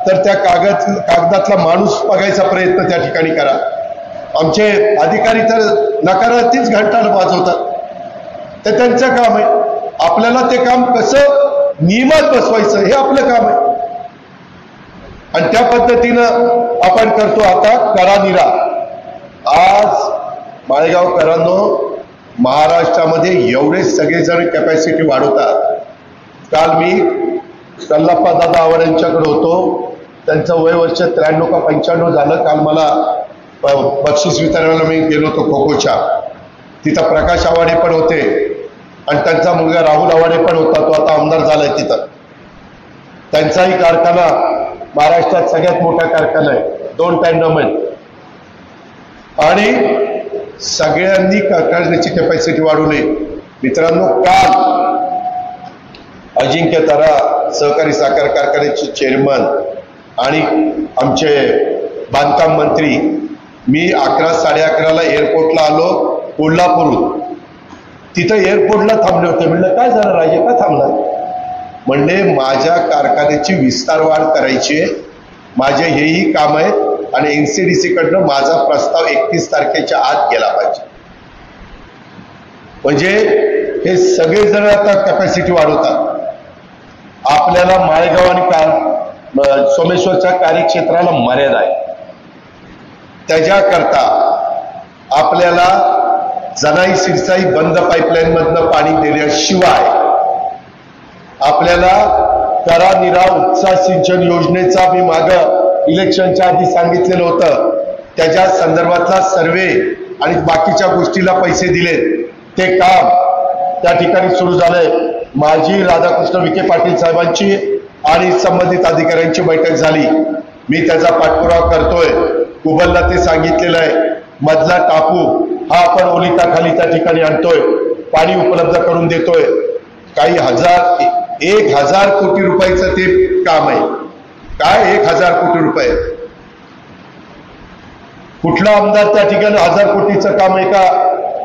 तर त्या कागदातला माणूस बघायचा प्रयत्न त्या ठिकाणी करा. आमचे अधिकारी तर नकारार्थीच घंटाळा वाजवतात. ते त्यांचं काम आहे. आपल्याला ते काम कसं नियमात बसवायचं हे आपलं काम आहे, आणि त्या पद्धतीनं आपण करतो. आता करानिरा, आज माळेगावकरांनो, महाराष्ट्रामध्ये एवढे सगळेजण कॅपॅसिटी वाढवतात. काल मी कल्लाप्पा दादा आव्हाड यांच्याकडे होतो. त्यांचं वय वर्ष 93 का 95 झालं. काल मला बक्षीस वितरणाला मी गेलो होतो खो-खोच्या. तिथं प्रकाश आवाडे पण होते आणि त्यांचा मुलगा राहुल आवाडे पण होता. तो आता आमदार झालाय तिथं. त्यांचाही कारखाना महाराष्ट्रात सगळ्यात मोठा कारखाना आहे. 2 टँडम आहेत, आणि सगळ्यांनी कारखान्याची कॅपॅसिटी वाढवली. मित्रांनो, काल अजिंक्य तारा सहकारी साखर कारखान्याचे चेअरमन आणि आमचे बांधकाम मंत्री, मी 11, 11:30 एअरपोर्टला आलो कोल्हापूरहून. तिथं एअरपोर्टला थांबले होते. म्हणलं काय झालं राजे, का थांबला? म्हणले माझ्या कारखान्याची विस्तार वाढ करायची आहे, माझे हेही काम आहे, आणि NCDC कडनं माझा प्रस्ताव 31 तारखेच्या आत गेला पाहिजे. म्हणजे हे सगळेजण आता कॅपॅसिटी वाढवतात. आपल्याला माळेगाव आणि सोमेश्वरच्या कार्यक्षेत्राला मर्यादा आहे. त्याच्याकरता आपल्याला जनाई सिरसाई बंद पाईपलाईन मधनं पाणी देण्याशिवाय आपल्याला करानिरा उपसा सिंचन योजनेचा मी मागं इलेक्शनच्या आधी सांगितलेलं होतं. त्याच्या संदर्भातला सर्वे आणि बाकीच्या गोष्टीला पैसे दिले. ते काम त्या ठिकाणी सुरू झालंय. माझी राधाकृष्ण विखे पाटील साहेबांची आणि संबंधित अधिकाऱ्यांची बैठक झाली. मी त्याचा पाठपुरावा करतोय. कुबलला ते सांगितलेलं आहे. मधला टापू हा आपण ओलिताखाली त्या ठिकाणी आणतोय, पाणी उपलब्ध करून देतोय. काही 1000 कोटी रुपयाचं ते काम आहे. काय 1000 कोटी रुपये? कुठला आमदार त्या ठिकाणी 1000 कोटीचं काम एका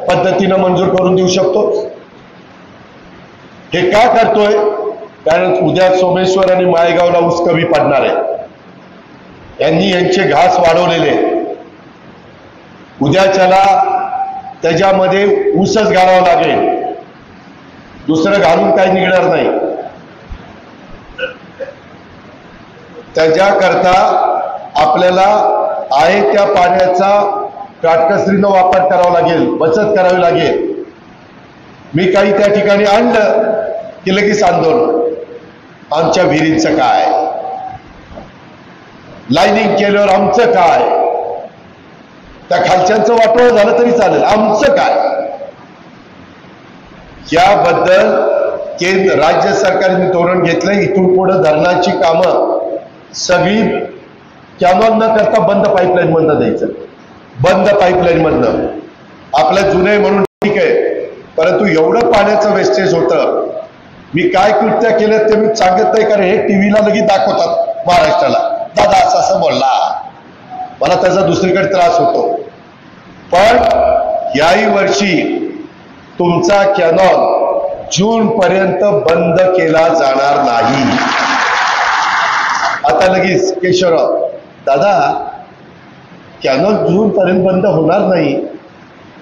पद्धतीनं मंजूर करून देऊ शकतो? हे का करतोय? कारण उद्या सोमेश्वर आणि माळेगावला ऊस कमी पडणार आहे. यांनी यांचे घास वाढवलेले. उद्याच्याला त्याच्यामध्ये ऊसच घालावा लागेल, दुसरं घालून काही निघणार नाही. त्याच्याकरता आपल्याला आहे त्या पाण्याचा काटकसरीनं वापर करावा लागेल, बचत करावी लागेल. मी काही त्या ठिकाणी आणलं की लगेच आंदोलन. आमच्या विहिरींचं काय, लाईनिंग केल्यावर आमचं काय, त्या खालच्यांचं वाटोळं झालं तरी चालेल, आमचं काय? याबद्दल केंद्र राज्य सरकारने धोरण घेतलं. इथून पुढे धरणाची कामं सगळी कॅनॉल न करता बंद पाईपलाईन मधनं द्यायचं. बंद पाईपलाईन मधनं. आपल्या जुने म्हणून ठीक आहे, परंतु एवढं पाण्याचं वेस्टेज होतं. मी काय कृत्य केलं ते मी सांगत नाही, कारण हे टीव्हीला लगेच दाखवतात महाराष्ट्राला. दादा असं असं बोलला, मला त्याचा दुसरीकडे त्रास होतो. पण याही वर्षी तुमचा कॅनॉल जून पर्यंत बंद केला जाणार नाही. आता लगेच केशवराव दादा कॅनॉल जूनपर्यंत बंद होणार नाही,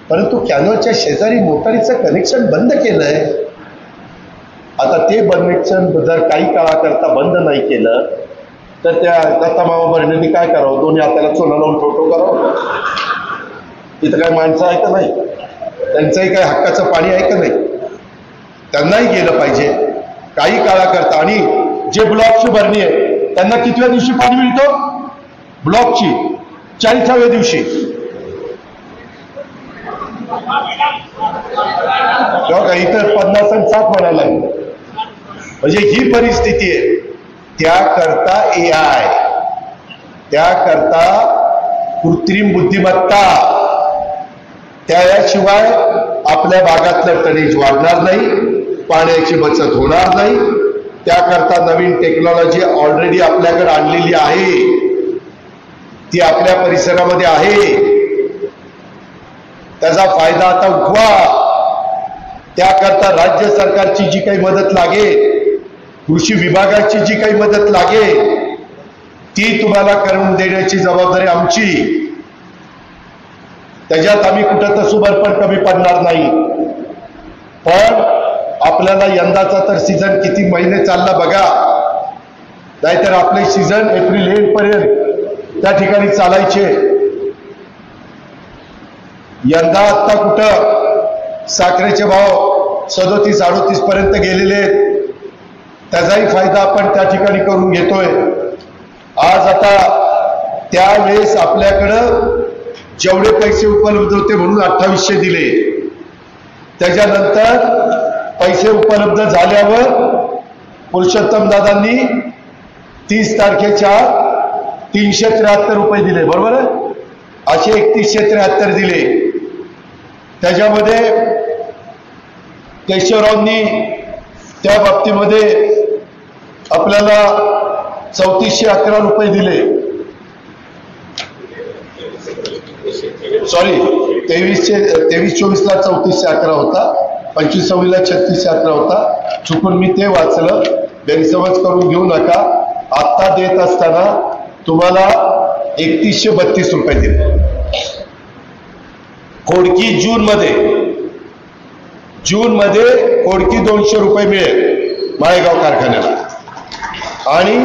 परंतु कॅनॉलच्या शेजारी मोटारीचं कनेक्शन बंद केलंय. आता ते कनेक्शन जर काही काळाकरता बंद नाही केलं तर त्या दत्तामामा भरणेंनी काय करावं? दोन्ही हाताला चोना लावून फोटो करावं? तिथं काय माणसं आहे का नाही? त्यांचंही काय हक्काचं पाणी आहे का नाही? त्यांनाही गेलं पाहिजे काही काळाकरता. आणि जे ब्लॉकची भरणी आहे त्यांना कितव्या दिवशी पाणी मिळतं? ब्लॉकची 40व्या दिवशी. इतर 50 आणि 60 म्हणायला. म्हणजे ही परिस्थिती आहे. त्याकरता AI, त्याकरता कृत्रिम बुद्धिमत्ता, त्याशिवाय आपल्या भागातलं टनेज वाढणार नाही, पाण्याची बचत होणार नाही. त्याकरता नवीन टेक्नॉलॉजी ऑलरेडी आपल्याकडे आणलेली आहे, ती आपल्या परिसरामध्ये आहे. त्याचा फायदा आता उठवा. त्याकरता राज्य सरकारची जी काही मदत लागेल, कृषी विभागाची जी काही मदत लागेल, ती तुम्हाला करून देण्याची जबाबदारी आमची. त्याच्यात आम्ही कुठं तर सुबर पण कमी पडणार नाही. पण आपल्याला यंदाचा तर सीझन किती महिने चालला बघा, नाहीतर आपले सीझन एप्रिल एंड पर्यंत त्या ठिकाणी चालायचे. यंदा आता कुठं साखरेचे भाव 37-38 पर्यंत गेलेले आहेत. त्याचाही फायदा आपण त्या ठिकाणी करून घेतोय. आज आता त्यावेळेस आपल्याकडं जेवढे पैसे उपलब्ध होते म्हणून 2800 दिले. त्याच्यानंतर पैसे उपलब्ध झाल्यावर पुरुषोत्तम दादांनी 30 तारखेच्या 373 रुपये दिले, बरोबर आहे? असे 3173 दिले. त्याच्यामध्ये केशवरावांनी त्या बाबतीमध्ये आपल्याला 3411 रुपये दिले. सॉरी, 23-24ला 3411 होता, 25-26ला 3611 होता. चुकून मी ते वाचलं, गैरसमज करून घेऊ नका. आत्ता देत असताना तुम्हाला 3132 रुपये दिले. खोडकी जूनमध्ये खोडकी 200 रुपये मिळेल माळेगाव कारखान्याला. आणि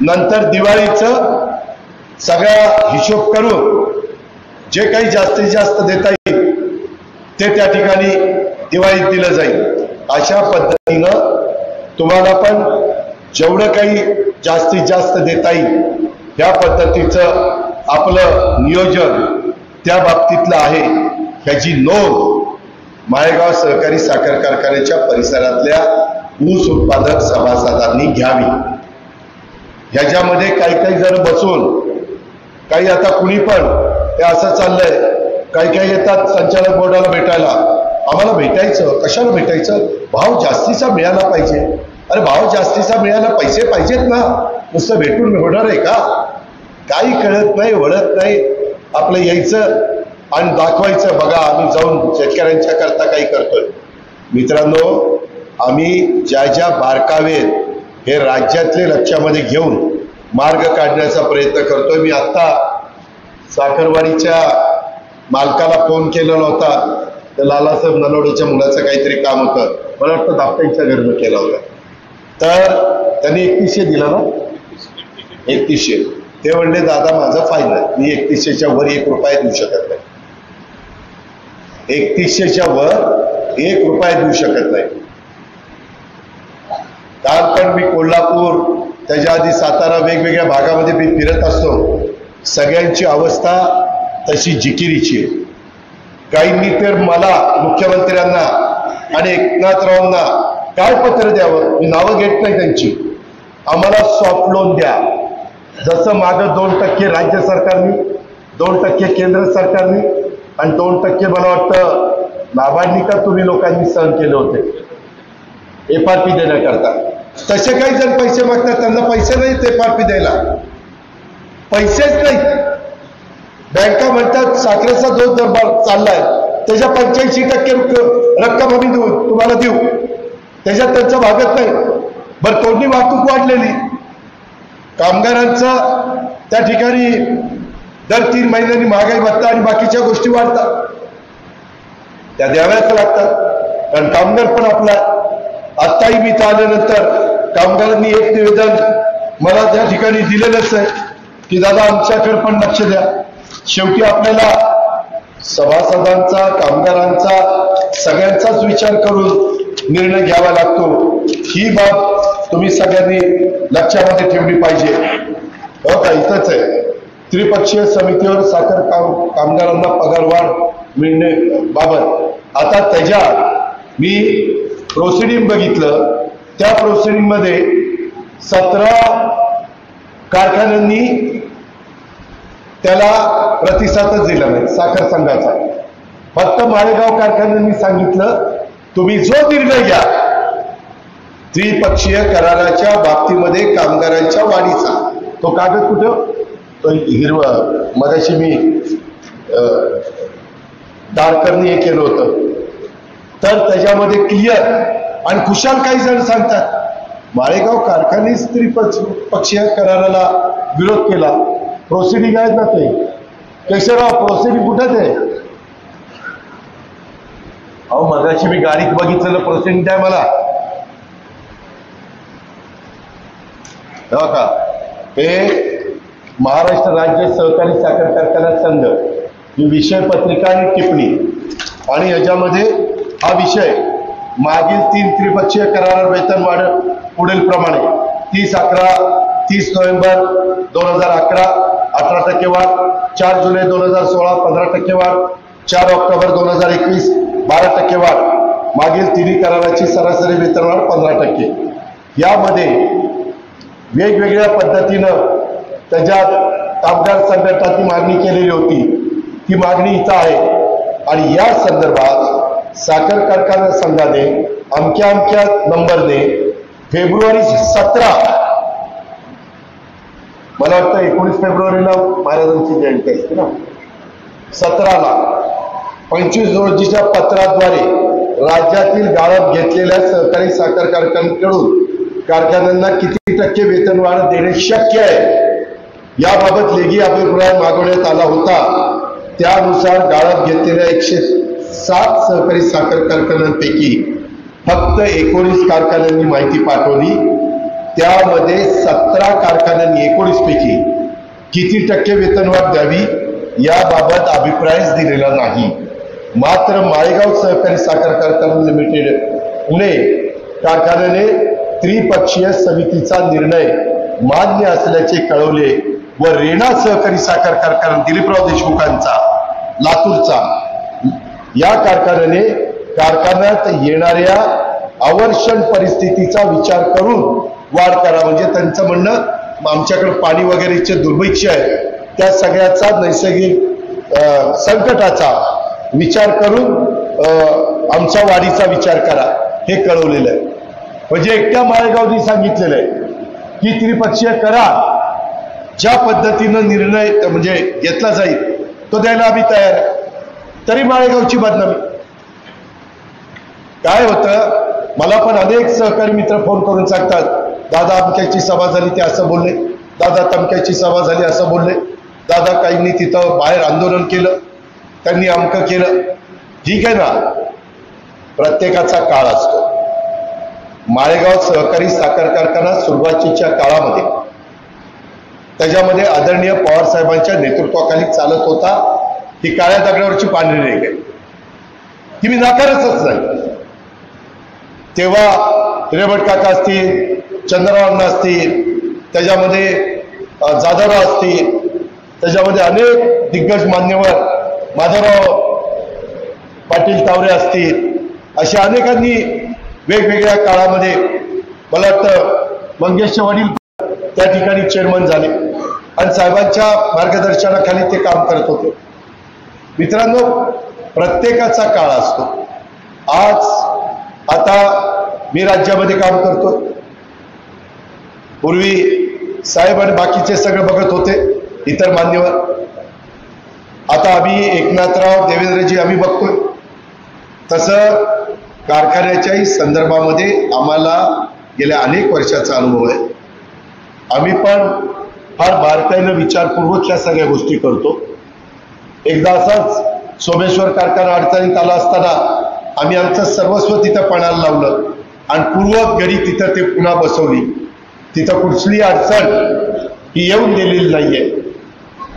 नंतर दिवाळीचं सगळा हिशोब करून जे काही जास्तीत जास्त देता येईल ते त्या ठिकाणी दिवाळीत दिलं जाईल. अशा पद्धतीनं तुम्हाला पण जेवढं काही जास्तीत जास्त देता येईल या पद्धतीचं आपलं नियोजन त्या बाबतीतलं आहे. ह्याची नोंद माळेगाव सहकारी साखर कारखान्याच्या परिसरातल्या ऊस उत्पादक सभासदांनी घ्यावी. ह्याच्यामध्ये काही जण बसून काही आता कुणी पण हे असं चाललंय, काही येतात संचालक बोर्डाला भेटायला. आम्हाला भेटायचं, कशाला भेटायचं? भाव जास्तीचा मिळाला पाहिजे. अरे भाव जास्तीचा मिळायला पैसे पाहिजेत ना, नुसतं भेटून होणार आहे का? काही कळत नाही, वळत नाही. आपलं यायचं आणि दाखवायचं, बघा आम्ही जाऊन शेतकऱ्यांच्या करता काही करतोय. मित्रांनो, आम्ही ज्या बारकावेत हे राज्यातले लक्षामध्ये घेऊन मार्ग काढण्याचा प्रयत्न करतोय. मी आत्ता साखरवाडीच्या मालकाला फोन केलेला होता. तर लालासाहेब नलवडेच्या मुलाचं काहीतरी काम होतं, मला वाटतं दाप्यांच्या घरनं केला होता. तर त्यांनी 3100 दिला ना, 3100. ते म्हणले दादा माझं फायनल, मी 3100च्या वर 1 रुपया देऊ शकत नाही. 3100च्या वर 1 रुपया देऊ शकत नाही. काल पण मी कोल्हापूर, त्याच्या आधी सातारा, वेगवेगळ्या भागामध्ये मी फिरत असतो. सगळ्यांची अवस्था तशी जिकिरीची आहे. काहींनी तर मला, मुख्यमंत्र्यांना आणि एकनाथरावांना काय पत्र द्यावं, मी नावं घेत नाही त्यांची, आम्हाला सॉफ्ट लोन द्या. जसं मागं 2% राज्य सरकारने, 2% केंद्र सरकारने आणि 2% मला वाटतं नाबार्डनी का तुम्ही लोकांनी सहन केले होते FRP देण्याकरता. तसे काही जण पैसे मागतात, त्यांना पैसे नाहीत FRP द्यायला, पैसेच नाही. बँका म्हणतात साखरेचा जो दरबार चाललाय त्याच्या 85% रक्कम आम्ही तुम्हाला देऊ, त्याच्यात त्यांचं भागत नाही. बरं, तोंडी वाहतूक वाढलेली, कामगारांचं त्या ठिकाणी दर 3 महिन्यांनी महागाई भत्ता आणि बाकीच्या गोष्टी वाढतात, त्या द्याव्याच लागतात, कारण कामगार पण आपला. आत्ताही मी आल्यानंतर कामगारांनी एक निवेदन मला त्या ठिकाणी दिलेलंच आहे की दादा आमच्याकडे पण लक्ष द्या. शेवटी आपल्याला सभासदांचा, कामगारांचा, सगळ्यांचाच विचार करून निर्णय घ्यावा लागतो. ही बाब तुम्ही सगळ्यांनी लक्षामध्ये ठेवली पाहिजे. हो का, इथंच आहे त्रिपक्षीय समितीवर साखर कामगारांना पगारवाढ मिळणे बाबत. आता त्याच्या मी प्रोसिडिंग बघितलं, त्या प्रोसिडिंग मध्ये 17 कारखान्यांनी त्याला प्रतिसादच दिला नाही साखर संघाचा. फक्त माळेगाव कारखान्यांनी सांगितलं तुम्ही जो निर्णय घ्या त्रिपक्षीय कराराच्या बाबतीमध्ये कामगारांच्या वाढीचा, तो कागद कुठं, तो हिरवा मगाशी मी डार्करनी हे केलं होतं, तर त्याच्यामध्ये क्लिअर आणि खुशाल काही जण सांगतात माळेगाव कारखान्याने त्रिपक्षीय कराराला विरोध केला. प्रोसिडिंग आहेत ना ते केशवराव, प्रोसिडिंग कुठे ते? अहो मगाशी मी गाडीत बघितलेलं प्रोसिडिंग द्या मला. का हे महाराष्ट्र राज्य सहकारी साखर कारखाना संघ ही विषय पत्रिका आणि टिप्पणी, आणि याच्यामध्ये हा विषय मागील 3 त्रिपक्षीय करार वेतन वाढ पुढील प्रमाणे 30 नोव्हेंबर 2011 18% वाढ, 4 जुलै 2016 15% वाढ, 4 ऑक्टोबर 2021 12% वाढ, मागील 3 कराराची सरासरी वेतनवाढ 15%. यामध्ये वेगवेगळ्या पद्धतीनं त्याच्यात कामगार संघटनांनी मागणी केलेली होती, ती मागणी इथं आहे. आणि या संदर्भात साखर कारखाना संघाने अमक्या नंबरने फेब्रुवारी 17, मला वाटतं 19 फेब्रुवारीला महाराजांची जयंती असते ना, 17ला 25 रोजीच्या पत्राद्वारे राज्यातील गाळप घेतलेल्या सहकारी साखर कारखान्यांकडून कारखान्यांना किती टक्के वेतनवाढ देणे शक्य आहे याबाबत लेखी अभिप्राय मागवण्यात आला होता. त्यानुसार गाळप घेतलेल्या 107 सहकारी साखर कारखान्यांपैकी फक्त 19 कारखान्यांनी माहिती पाठवली. त्यामध्ये 17 कारखान्यांनी 19 पैकी किती टक्के वेतनवाढ द्यावी याबाबत अभिप्रायच दिलेला नाही. मात्र माळेगाव सहकारी साखर कारखाना लिमिटेड पुणे कारखान्याने त्रिपक्षीय समितीचा निर्णय मान्य असल्याचे कळवले व रेणा सहकारी साखर कारखाना दिलीपराव देशमुखांचा लातूरचा या कारखान्याने कारखान्यात येणाऱ्या अवर्षण परिस्थितीचा विचार करून वाढ करा. म्हणजे त्यांचं म्हणणं आमच्याकडे पाणी वगैरेचे दुर्भिक्ष आहे, त्या सगळ्याचा नैसर्गिक संकटाचा विचार करून आमच्या वाढीचा विचार करा हे कळवलेलं आहे. म्हणजे एकट्या माळेगावनी सांगितलेलं आहे की त्रिपक्षीय करार ज्या पद्धतीनं निर्णय म्हणजे घेतला जाईल तो द्यायला आम्ही तयार आहे. तरी माळेगावची बदनामी. काय होतं, मला पण अनेक सहकारी मित्र फोन करून सांगतात दादा अमक्याची सभा झाली ते असं बोलले, दादा तमक्याची सभा झाली असं बोलले, दादा काहींनी तिथं बाहेर आंदोलन केलं, त्यांनी अमकं केलं. ठीक आहे ना, प्रत्येकाचा काळ असतो. माळेगाव सहकारी साखर कारखाना सुरुवातीच्या काळामध्ये त्याच्यामध्ये आदरणीय पवार साहेबांच्या नेतृत्वाखाली चालत होता. ही काळ्या दगडावरची पांढरी रेघ आहे, ती मी नाकारतच नाही. तेव्हा हिरेमठ काका असतील, चंद्रराव असतील, त्याच्यामध्ये जाधवराव असतील, त्याच्यामध्ये अनेक दिग्गज मान्यवर माधवराव पाटील तावरे असतील, अशा अनेकांनी वेगवेगळ्या काळामध्ये, मला वाटतं मंगेशचे वडील त्या ठिकाणी चेअरमन झाले आणि साहेबांच्या मार्गदर्शनाखाली ते काम करत होते. मित्रांनो, प्रत्येकाचा काळ असतो. आता मी राज्यामध्ये काम करतो, पूर्वी साहेब आणि बाकीचे सगळं बघत होते इतर मान्यवर. आता आम्ही एकनाथराव देवेंद्रजी आम्ही बघतोय. तसं कारखान्याच्याही संदर्भामध्ये आम्हाला गेल्या अनेक वर्षाचा अनुभव आहे. आम्ही पण फार बारकाईनं विचारपूर्वक ह्या सगळ्या गोष्टी करतो. एकदा असाच सोमेश्वर कारखाना अडचणीत आला असताना आम्ही आमचं सर्वस्व तिथं पणाला लावलं आणि पूर्वक घरी तिथं ते पुन्हा बसवली. तिथं कुठली अडचण ही येऊन दिलेली नाहीये.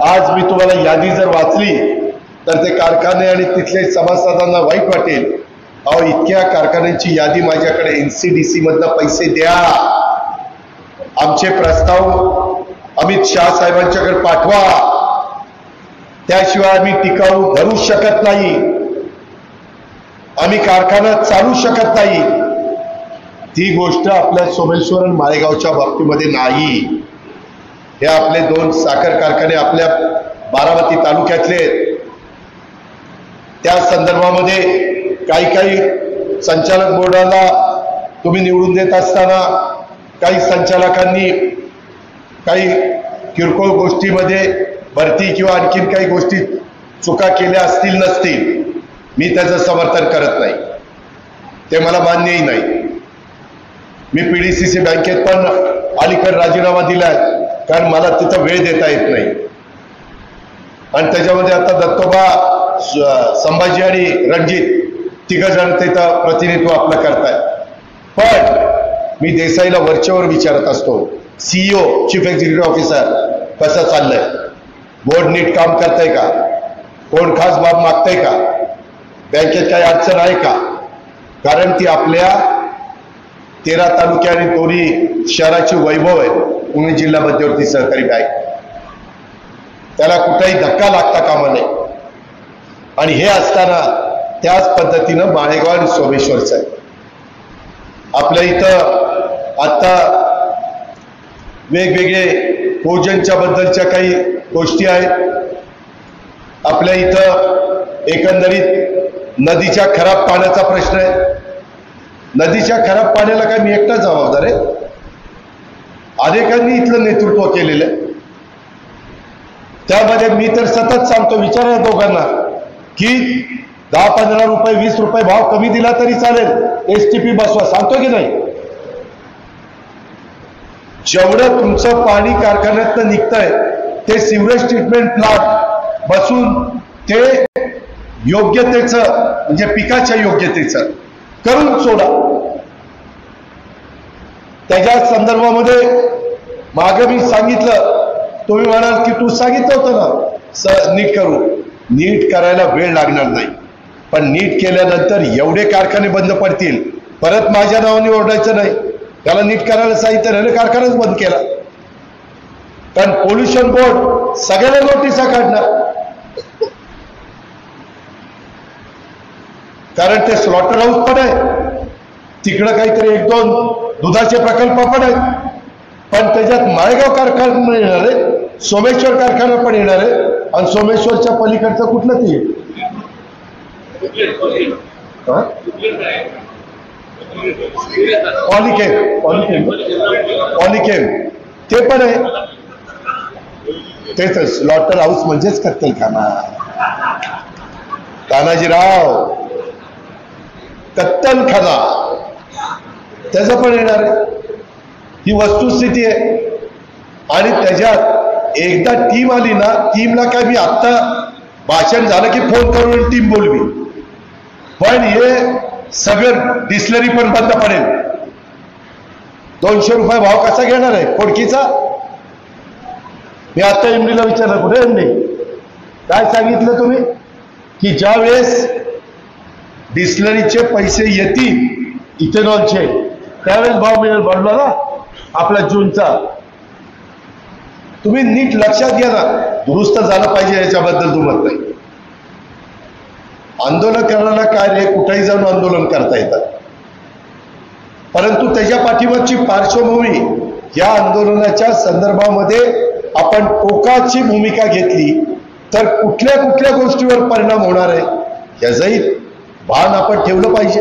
आज मी तुम्हाला यादी जर वाचली तर ते कारखाने आणि तिथले सभासदांना वाईट वाटेल. अहो, इतक्या कारखान्यांची यादी माझ्याकडे NCDC मधनं पैसे द्या, आमचे प्रस्ताव अमित शाह साहेबांच्याकडे पाठवा, त्याशिवाय आम्ही टिकाऊ धरू शकत नाही, आम्ही कारखाना चालू शकत नाही. ती गोष्ट आपल्या सोमेश्वर आणि माळेगावच्या बाबतीमध्ये नाही. हे आपले 2 साखर कारखाने आपल्या बारामती तालुक्यातले, त्या संदर्भामध्ये काही संचालक बोर्डाला तुम्ही निवडून देत असताना काही संचालकांनी काही किरकोळ गोष्टीमध्ये भरती किंवा आणखीन काही गोष्टी चुका केल्या असतील नसतील, मी त्याचं समर्थन करत नाही, ते मला मान्यही नाही. मी PDCC बँकेत पण अलीकडे राजीनामा दिलाय, कारण मला तिथं वेळ देता येत नाही. आणि त्याच्यामध्ये आता दत्तोबा, संभाजी आणि रणजित 3 जण तिथं प्रतिनिधित्व आपलं करताय. पण मी देसाईला वरच्यावर विचारत असतो, CEO चीफ एक्झिक्युटिव्ह ऑफिसर कसं चाललंय, बोर्ड नीट काम करतंय का, कोण खास बाब मागतंय का, बँकेत काही अडचण आहे का. कारण ती आपल्या 13 तालुक्या आणि दोन्ही शहराची वैभव आहे पुणे जिल्हा मध्यवर्ती सहकारी बँक. त्याला कुठेही धक्का लागता कामा नये. आणि हे असताना त्याच पद्धतीनं माळेगाव आणि सोमेश्वरचं आहे. आपल्या इथं आता वेगवेगळे भोजनच्या बद्दलच्या काही गोष्टी आहेत. आपल्या इथं एकंदरीत नदीच्या खराब पाण्याचा प्रश्न आहे. नदीच्या खराब पाण्याला काय मी एकटाच जबाबदार आहे? अनेकांनी इथलं नेतृत्व केलेलं आहे. त्यामध्ये मी तर सतत सांगतो, विचारा दोघांना, की 10-15 रुपये 20 रुपये भाव कमी दिला तरी चालेल, STP बसवा. सांगतो की नाही? जेवढं तुमचं पाणी कारखान्यातनं निघतंय ते सिवरेज ट्रीटमेंट प्लांट बसून ते योग्यतेचं, म्हणजे पिकाच्या योग्यतेचं करून सोडा. त्याच्या संदर्भामध्ये मागे मी सांगितलं, तुम्ही म्हणाल की तू सांगितलं होतं ना नीट करू. नीट करायला वेळ लागणार नाही, पण नीट केल्यानंतर एवढे कारखाने बंद पडतील, परत माझ्या नावाने ओरडायचं नाही. त्याला नीट करायला सांगितलं, कारखानाच बंद केला. कारण पोल्युशन बोर्ड सगळ्याला नोटिसा काढणार, कारण ते स्लॉटर हाऊस पण आहे, तिकडं काहीतरी 1-2 दुधाचे प्रकल्प पण आहेत. पण त्याच्यात माळेगाव कारखाना येणार आहे, सोमेश्वर कारखाना पण येणार आहे, आणि सोमेश्वरच्या पलीकडचं कुठलं ते पॉलिकेम ते पण आहे. तेच स्लॉटर हाऊस म्हणजेच कत्तलखाना. तानाजीराव, कत्तलखाना त्याचं पण येणार आहे. ही वस्तुस्थिती आहे. आणि त्याच्यात एकदा टीम आली ना, टीमला काय मी आत्ता भाषण झालं की फोन करून टीम बोलवी, पण हे सगळं डिस्लरी पण बंद पडेल. 200 रुपये भाव कसा घेणार आहे खोडकीचा? मी आता एमडीला विचारलं, कुठे एमडी, काय सांगितलं तुम्ही, की ज्या वेळेस डिस्लरीचे पैसे येतील इथेनॉलचे, त्यावेळेस भाव मिळेल. बढ़ला ना आपला जूनचा. तुम्ही नीट लक्षात घ्या ना, दुरुस्त झालं पाहिजे याच्याबद्दल दुमत नाही. आंदोलन करणारा काय रे, कुठेही जाऊन आंदोलन करता येतात, परंतु त्याच्या पाठीमागची पार्श्वभूमी, या आंदोलनाच्या संदर्भामध्ये आपण टोकाची भूमिका घेतली तर कुठल्या कुठल्या गोष्टीवर परिणाम होणार आहे याचंही भान आपण ठेवलं पाहिजे.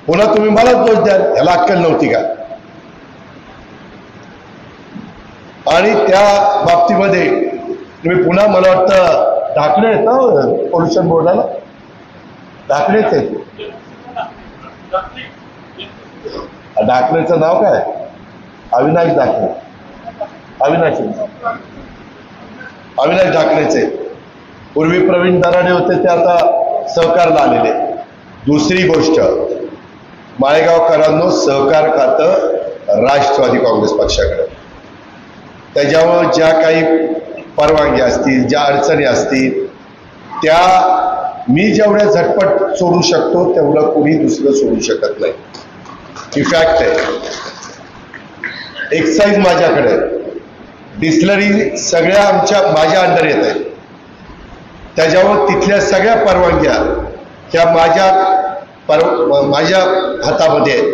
पुन्हा तुम्ही मलाच दोष द्याल, याला अक्कल नव्हती का? आणि त्या बाबतीमध्ये तुम्ही पुन्हा, मला वाटतं ढाकणे आहेत ना पोल्युशन बोर्डाला, ढाकणेच आहेत. ढाकणेचं नाव काय? अविनाश ढाकणे. अविनाश अविनाश ढाकणेचे, पूर्वी प्रवीण दराडे होते ते आता सहकारला आलेले. दुसरी गोष्ट, माळेगावकरांनो, सहकार खातं राष्ट्रवादी काँग्रेस पक्षाकडे. त्याच्यावर ज्या काही परवानग्या असतील, ज्या अडचणी असतील, त्या मी जेवढ्या झटपट सोडू शकतो तेवढं कोणी दुसरं सोडू शकत नाही. ही फॅक्ट आहे. एक्साईज माझ्याकडे, डिस्लरी सगळ्या माझ्या अंडर येत आहे. त्याच्यावर तिथल्या सगळ्या परवानग्या ह्या माझ्या हातामध्ये आहेत.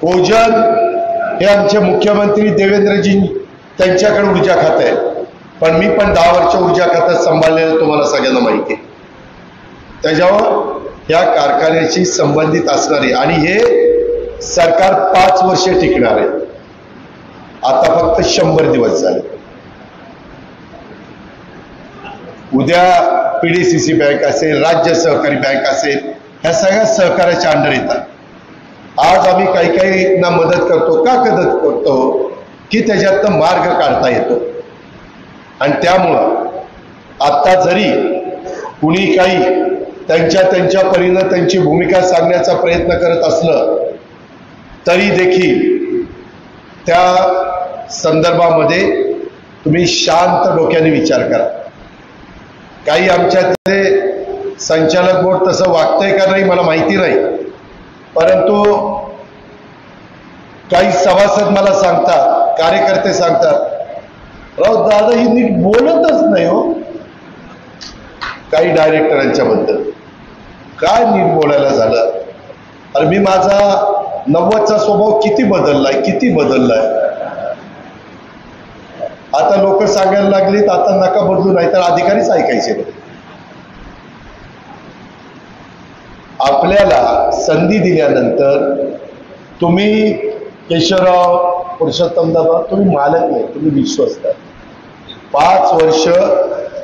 ओजन हे आमचे मुख्यमंत्री देवेंद्रजी त्यांच्याकडे ऊर्जा खातं आहे, पण मी पण 10 वर्ष ऊर्जा खातं सांभाळलेलं तुम्हाला सगळ्यांना माहिती आहे. त्याच्यावर या कारखान्याशी संबंधित असणारे, आणि हे सरकार 5 वर्षे टिकणार आहे. आता फक्त 100 दिवस झाले. उद्या पीडीसीसी बँक असेल, राज्य सहकारी बँक असेल, ह्या सगळ्या सहकार्याच्या अंडर येतात. आज आम्ही काही काही ना मदत करतो. का मदत करतो? की त्याच्यातनं मार्ग काढता येतो. आणि त्यामुळं आता जरी कुणी काही त्यांच्या परीनं त्यांची भूमिका सांगण्याचा प्रयत्न करत असलं तरी देखील त्या संदर्भामध्ये तुम्ही शांत डोक्याने विचार करा. काही आमच्यातले संचालक बोर्ड तसं वागतंय का नाही मला माहिती नाही, परंतु काही सभासद मला सांगतात, कार्यकर्ते सांगतात, राव दादा ही नीट बोलतच नाही हो. काही डायरेक्टरांच्या बद्दल काय नीट बोलायला झालं? अरे मी माझा 90चा स्वभाव किती बदललाय. आता लोक सांगायला लागलीत, आता नका बदलू, नाही तर अधिकारीच ऐकायचे. आपल्याला संधी दिल्यानंतर तुम्ही केशवराव, पुरुषोत्तम दादा, तुम्ही मालक नाही, तुम्ही विश्वस्त. 5 वर्ष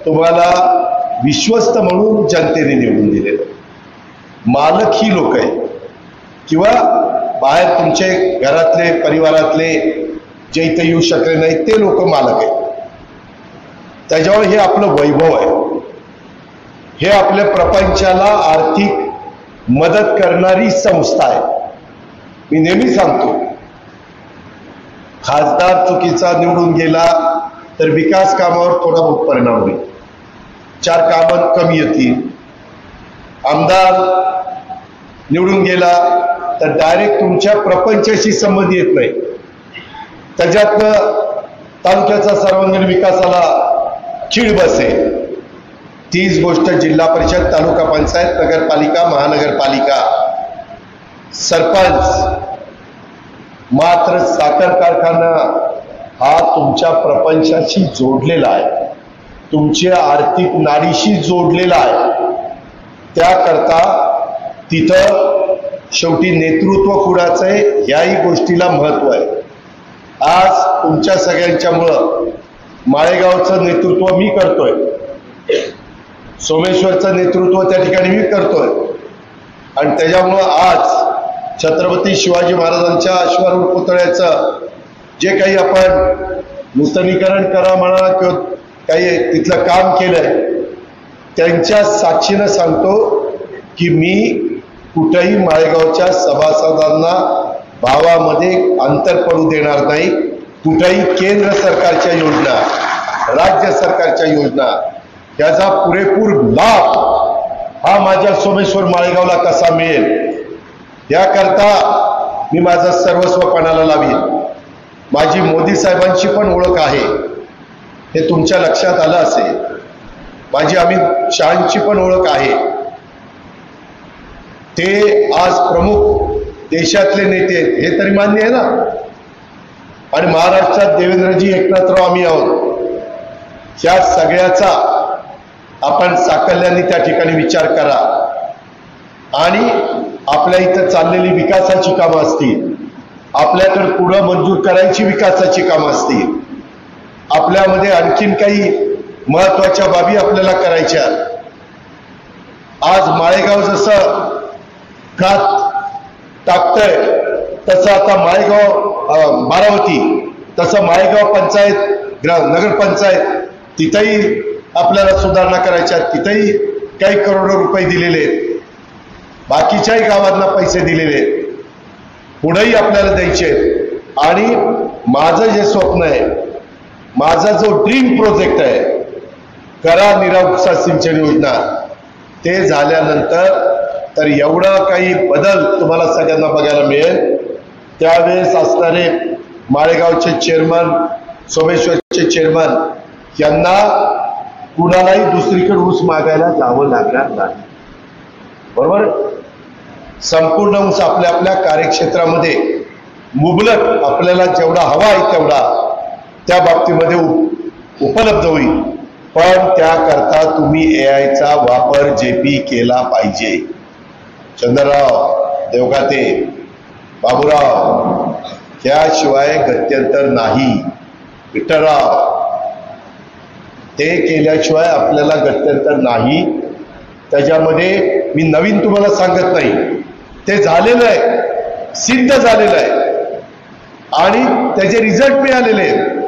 तुम्हाला विश्वस्त म्हणून जनतेने निवडून दिलेलं. मालक ही लोक आहेत, किंवा बाहेर तुमचे घरातले, परिवारातले जे इथे येऊ शकले नाही ते लोक मालक आहेत. त्याच्यावर हे आपलं वैभव आहे. हे आपल्या प्रपंचाला आर्थिक मदत करणारी संस्था आहे. मी नेहमी सांगतो, खासदार चुकीचा निवडून गेला तर विकास कामावर थोडा बहुत परिणाम होईल, 4 कामं कमी येतील. आमदार निवडून गेला तर डायरेक्ट तुमच्या प्रपंचाशी संबंध येत नाही. त्याच्यातनं तालुक्याचा सर्वांगीण विकासाला खीळ बसेल. तीच गोष्ट जिल्हा परिषद, तालुका पंचायत, नगरपालिका, महानगरपालिका, सरपंच. मात्र साखर कारखाना हा तुमच्या प्रपंचाशी जोडलेला आहे, तुमच्या आर्थिक नाडीशी जोडलेला आहे. त्याकरता तिथं शेवटी नेतृत्व कुणाचं आहे याही गोष्टीला महत्व आहे. आज तुमच्या सगळ्यांच्यामुळं माळेगावचं नेतृत्व मी करतोय, सोमेश्वरचं नेतृत्व त्या ठिकाणी मी करतोय, आणि त्याच्यामुळं आज छत्रपती शिवाजी महाराजांच्या अश्वारूढ पुतळ्याचं जे काही आपण नूतनीकरण करा म्हणा किंवा काही तिथलं काम केलंय, त्यांच्या साक्षीनं सांगतो की मी कुठेही माळेगावच्या सभासदांना भावामध्ये अंतर पडू देणार नाही. कुठेही केंद्र सरकारच्या योजना, राज्य सरकारच्या योजना याचा पुरेपूर लाभ हा माझ्या सोमेश्वर माळेगावला कसा मिळेल याकरता मी माझं सर्वस्व पणाला लावीन. माझी मोदी साहेबांची पण ओळख आहे, हे तुमच्या लक्षात आलं असेल. माझी अमित शहांची पण ओळख आहे. ते आज प्रमुख देशातले नेते आहेत हे तरी मान्य आहे ना. आणि महाराष्ट्रात देवेंद्रजी, एकनाथराव आम्ही आहोत. ह्या सगळ्याचा आपण साकल्याने त्या ठिकाणी विचार करा. आणि आपल्या इथं चाललेली विकासाची कामं असतील, आपल्याकडे पुढं मंजूर करायची विकासाची कामं असतील, आपल्यामध्ये आणखीन काही महत्वाच्या बाबी आपल्याला करायच्या. आज माळेगाव जसं खात टाकतंय तसं आता माळेगाव, बारामती तसं माळेगाव पंचायत नगरपंचायत तिथेही आपल्याला सुधारणा करायच्या, तिथेही काही करोडो रुपये दिलेले आहेत, बाकीच्याही गावांना पैसे दिलेले आहेत, पुढेही आपल्याला द्यायचे आहेत. आणि माझं जे स्वप्न आहे, माझा जो ड्रीम प्रोजेक्ट आहे करा नीरा उपसा सिंचन योजना, ते झाल्यानंतर तर एवढा काही बदल तुम्हाला सगळ्यांना बघायला मिळेल. त्यावेळेस असणारे माळेगावचे चेअरमन, सोमेश्वरचे चेअरमन यांना कुणालाही दुसरीकडे ऊस मागायला जावं लागणार नाही. बरोबर, संपूर्ण ऊस आपल्या आपल्या कार्यक्षेत्रामध्ये मुबलक आपल्याला जेवढा हवा आहे तेवढा त्या बाबतीमध्ये उपलब्ध होईल. पण त्याकरता तुम्ही एआयचा वापर जेपी केला पाहिजे. चंद्रराव, देवगाते, बाबूराव, त्याशिवाय गत्यंतर नाही. विठ्ठलराव, ते केल्याशिवाय आपल्याला गत्यंतर नाही. त्याच्यामध्ये मी नवीन तुम्हाला सांगत नाही, ते झालेलं आहे, सिद्ध झालेलं आहे आणि त्याचे रिझल्ट मिळालेले आहेत.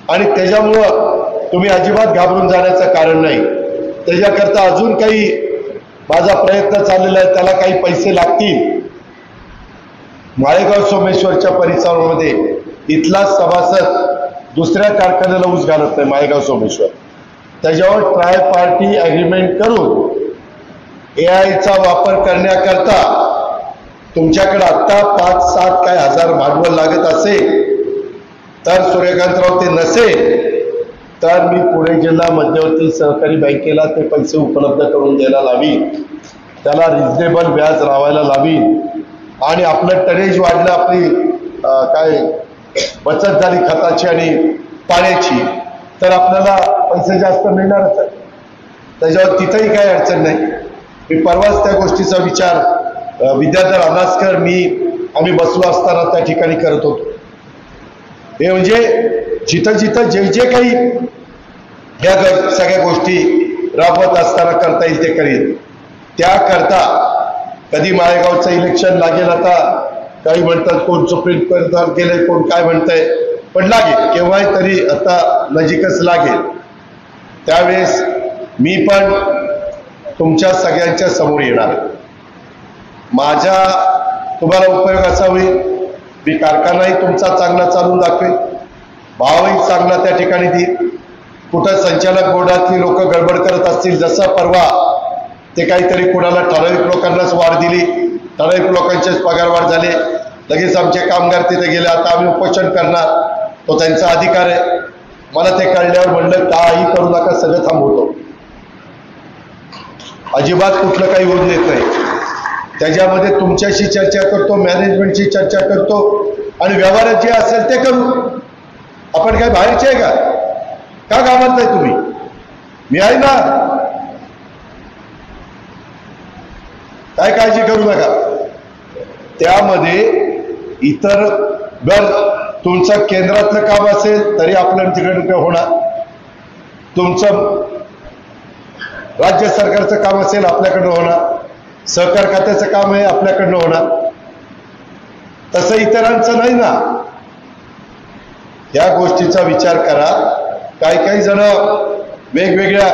आणि त्याच्यामुळं तुम्ही अजिबात घाबरून जाण्याचं कारण नाही. त्याच्याकरता अजून काही माझा प्रयत्न चाललेला आहे, त्याला काही पैसे लागतील. माळेगाव सोमेश्वरच्या परिसरामध्ये इथला सभासद दुसऱ्या कारखान्याला ऊस घालत नाही. माळेगाव सोमेश्वर त्याच्यावर ट्राय पार्टी अग्रीमेंट करून एआयचा वापर करण्याकरता तुमच्याकडे आता 5-7 काय हजार भांडवल लागत असेल तर, सूर्यकांतराव ते नसेल तर मी पुणे जिल्हा मध्यवर्ती सहकारी बँकेला ते पैसे उपलब्ध करून द्यायला लावीन. त्याला रिजनेबल व्याज लावायला लावीन. आणि आपलं टनेज वाढलं, आपली काय बचत झाली खताची आणि पाण्याची, तर आपल्याला पैसे जास्त मिळणारच आहे. त्याच्यावर तिथेही काही अडचण नाही. मी परवाच त्या गोष्टीचा विचार विद्याधर अनासकर आम्ही बसलो असताना त्या ठिकाणी करत होतो. हे म्हणजे जिथं जिथं जे जे काही ह्या सगळ्या गोष्टी राबवत असताना करता येईल ते करील. त्याकरता कधी माळेगावचं इलेक्शन लागेल, आता काही म्हणतात कोण सुप्रीम कोर्टात गेले, कोण काय म्हणतंय, पण लागेल केव्हाही तरी, आता नजीकच लागेल. त्यावेळेस मी पण तुमच्या सगळ्यांच्या समोर येणार. माझ्या तुम्हाला उपयोग असा होईल, मी कारखानाही तुमचा चांगला चालून दाखवेल, भावही चांगला त्या ठिकाणी देईल. कुठं संचालक बोर्डातली लोक गडबड करत असतील, जसं परवा ते काहीतरी कुणाला ठराविक लोकांनाच वाढ दिली, ठराविक लोकांचेच पगारवाढ झाले, लगेच आमचे कामगार तिथे गेले, आता आम्ही उपोषण करणार, तो त्यांचा अधिकार आहे. मला ते कळल्यावर म्हणलं काही करू नका, सगळं थांबवतो. अजिबात कुठलं काही होऊन देत नाही. त्याच्यामध्ये तुमच्याशी चर्चा करतो, मॅनेजमेंटशी चर्चा करतो आणि व्यवहारात जे असेल ते करू. आपण काय बाहेरचे आहे का कामात नाही तुम्ही? मी आहे ना, काय काळजी करू नका. त्यामध्ये इतर तुमचं केंद्रातलं काम असेल तरी आपल्या तिकडे होणार, तुमचं राज्य सरकारचं काम असेल आपल्याकडनं होणार, सहकार खात्याचं काम आहे आपल्याकडनं होणार. तसं इतरांचं नाही ना. या गोष्टीचा विचार करा. काही जण वेगवेगळ्या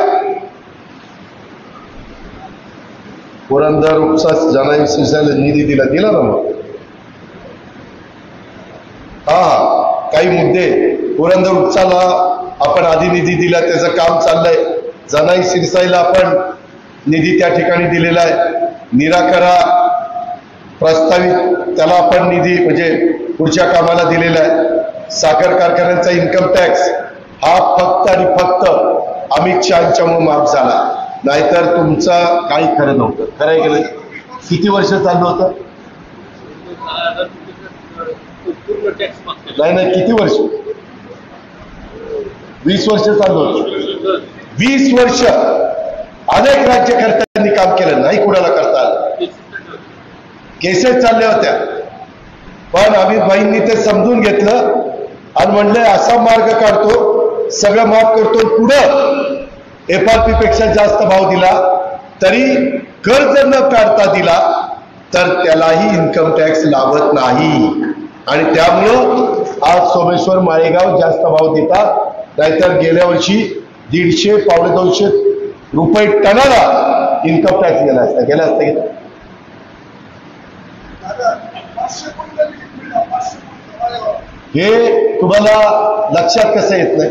पुरंदर उपसा जनादेश निधी दिला ना. मग काही मुद्दे पुरंदर उपसाला आपण आधी निधी दिला, त्याचं काम चाललंय. जनाई सिरसाईला आपण निधी त्या ठिकाणी दिलेला आहे. निराकरा प्रस्तावित त्याला आपण निधी म्हणजे पुढच्या कामाला दिलेला आहे. साखर कारखान्यांचा इन्कम टॅक्स हा फक्त आणि फक्त अमित शहांच्यामुळे माफ झाला, नाहीतर तुमचं काही खरं नव्हतं. खरं गेलं किती वर्ष चाललं होतं? नाही किती वर्ष? 20 वर्ष चाललं होतं. 20 वर्ष अनेक राज्यकर्त्यांनी काम केलं, नाही कुणाला करता आलं. केसेस चालल्या होत्या, पण अमित भाईंनी ते समजून घेतलं आणि म्हणलं असा मार्ग काढतो, सगळं माफ करतो, पुढं FRP पेक्षा जास्त भाव दिला तरी कर जर न काढता दिला तर त्यालाही इन्कम टॅक्स लावत नाही. आणि त्यामुळं आज सोमेश्वर माळेगाव जास्त भाव देतात, नाहीतर गेल्या वर्षी 150 पावणे 200 रुपये टनाला इन्कम टॅक्स गेला असता हे तुम्हाला लक्षात कसं येत नाही?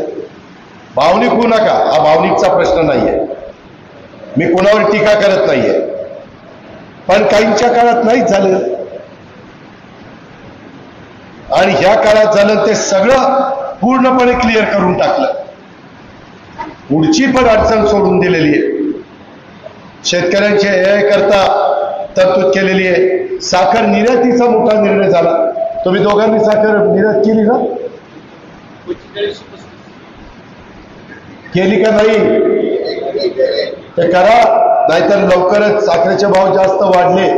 भावनिक होऊ नका, हा भावनिकचा प्रश्न नाहीये, मी कोणावर टीका करत नाहीये, पण काहींच्या काळात नाहीच झालं आणि ह्या काळात झालं ते सगळं पूर्णपणे क्लिअर करून टाकलं. पुढची पण अडचण सोडून दिलेली आहे. शेतकऱ्यांच्या करता तरतूद केलेली आहे. साखर निर्यातीचा मोठा निर्णय झाला. तुम्ही दोघांनी साखर निर्यात केली ना? केली का नाही? ते करा, नाहीतर लवकरच साखरेचे भाव जास्त वाढले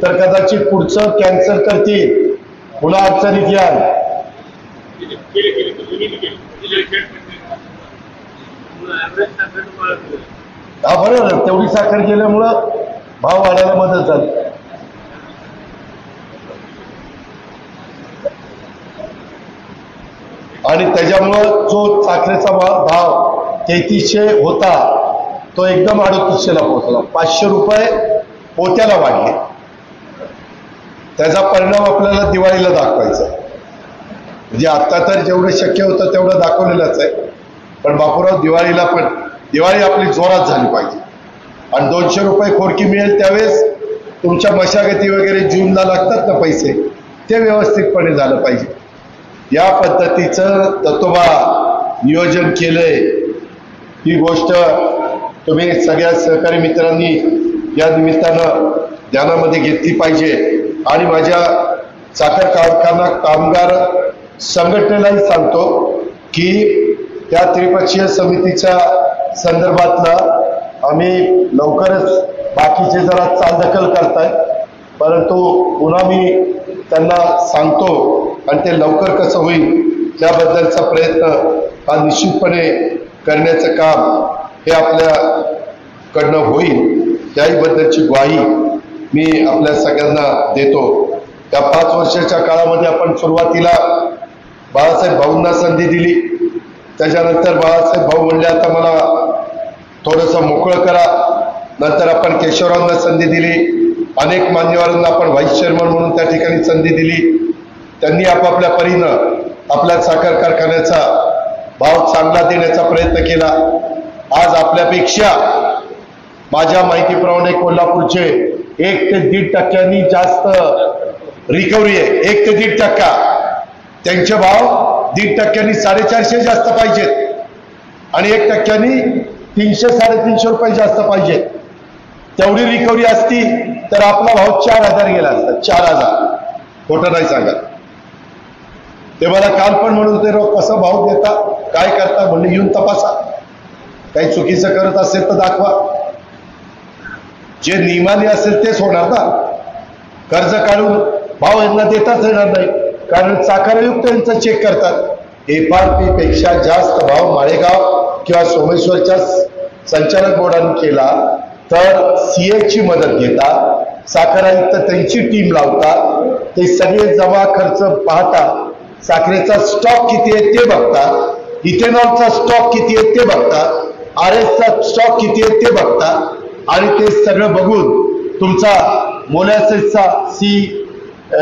तर कदाचित पुढचं कॅन्सल करतील, पुन्हा अडचणीत याल. हा बरोबर, तेवढी साखर केल्यामुळं भाव वाढायला मदत झाली. आणि त्याच्यामुळं जो साखरेचा भाव 3300 होता तो एकदम 3800 ला पोहोचला. 500 रुपये पोत्याला वाढले. त्याचा परिणाम आपल्याला दिवाळीला दाखवायचा. म्हणजे आता तर जेवढं शक्य होतं तेवढं दाखवलेलंच आहे, पण बापूराव दिवाळीला पण दिवाळी आपली जोरात झाली पाहिजे. आणि 200 रुपये खोडकी मिळेल त्यावेळेस तुमच्या मशागती वगैरे जूनला लागतात ना पैसे, ते व्यवस्थितपणे झालं पाहिजे. या पद्धतीचं तत्वबा नियोजन केलंय. ही गोष्ट तुम्ही सगळ्या सहकारी मित्रांनी या निमित्तानं ध्यानामध्ये घेतली पाहिजे. आणि माझ्या साखर कारखाना कामगार संघटनेलाही सांगतो की त्या त्रिपक्षीय समितीच्या संदर्भातला आम्ही लवकरच बाकीचे जरा चालढकल करताय, परंतु पुन्हा मी त्यांना सांगतो आणि ते लवकर कसं होईल त्याबद्दलचा प्रयत्न हा निश्चितपणे करण्याचं काम हे आपल्याकडनं होईल. त्याही बद्दलची ग्वाही मी आपल्या सगळ्यांना देतो. त्या 5 वर्षाच्या काळामध्ये आपण सुरुवातीला बाळासाहेब भाऊंना संधी दिली. त्याच्यानंतर बाळासाहेब भाऊ म्हणले आता मला थोडंसं मोकळं करा. नंतर आपण केशवरावांना संधी दिली. अनेक मान्यवरांना आपण व्हाईस चेअरमन म्हणून त्या ठिकाणी संधी दिली. त्यांनी आपापल्या परीनं आपल्या साखर कारखान्याचा भाव चांगला देण्याचा प्रयत्न केला. आज आपल्यापेक्षा माझ्या माहितीप्रमाणे कोल्हापूरचे 1 ते 1.5% जास्त रिकव्हरी आहे. 1 ते 1.5%. त्यांचे भाव 1.5% 450 जास्त पाहिजेत आणि 1% 300-350 रुपये जास्त पाहिजेत. तेवढी रिकव्हरी असती तर आपला भाव 4000 गेला असता. 4000, खोटं नाही सांगा. ते मला काल पण म्हणून ते कसा भाव देता, काय करता म्हणजे येऊन तपासा. काही चुकीचं करत असेल तर दाखवा. जे नियमाने असेल तेच होणार ना. कर्ज काढून भाव यांना देताच येणार नाही, कारण साखर आयुक्त यांचा चेक करतात. FRP पेक्षा जास्त भाव माळेगाव किंवा सोमेश्वरच्या संचालक बोर्डाने केला तर CA ची मदत घेतात. साखर आयुक्त त्यांची टीम लावतात. ते सगळे जमा खर्च पाहतात. साखरेचा स्टॉक किती आहे ते बघतात. इथेनॉलचा स्टॉक किती आहे ते बघतात. RSचा स्टॉक किती आहे ते बघतात. आणि ते सगळं बघून तुमचा मोलॅसिसचा C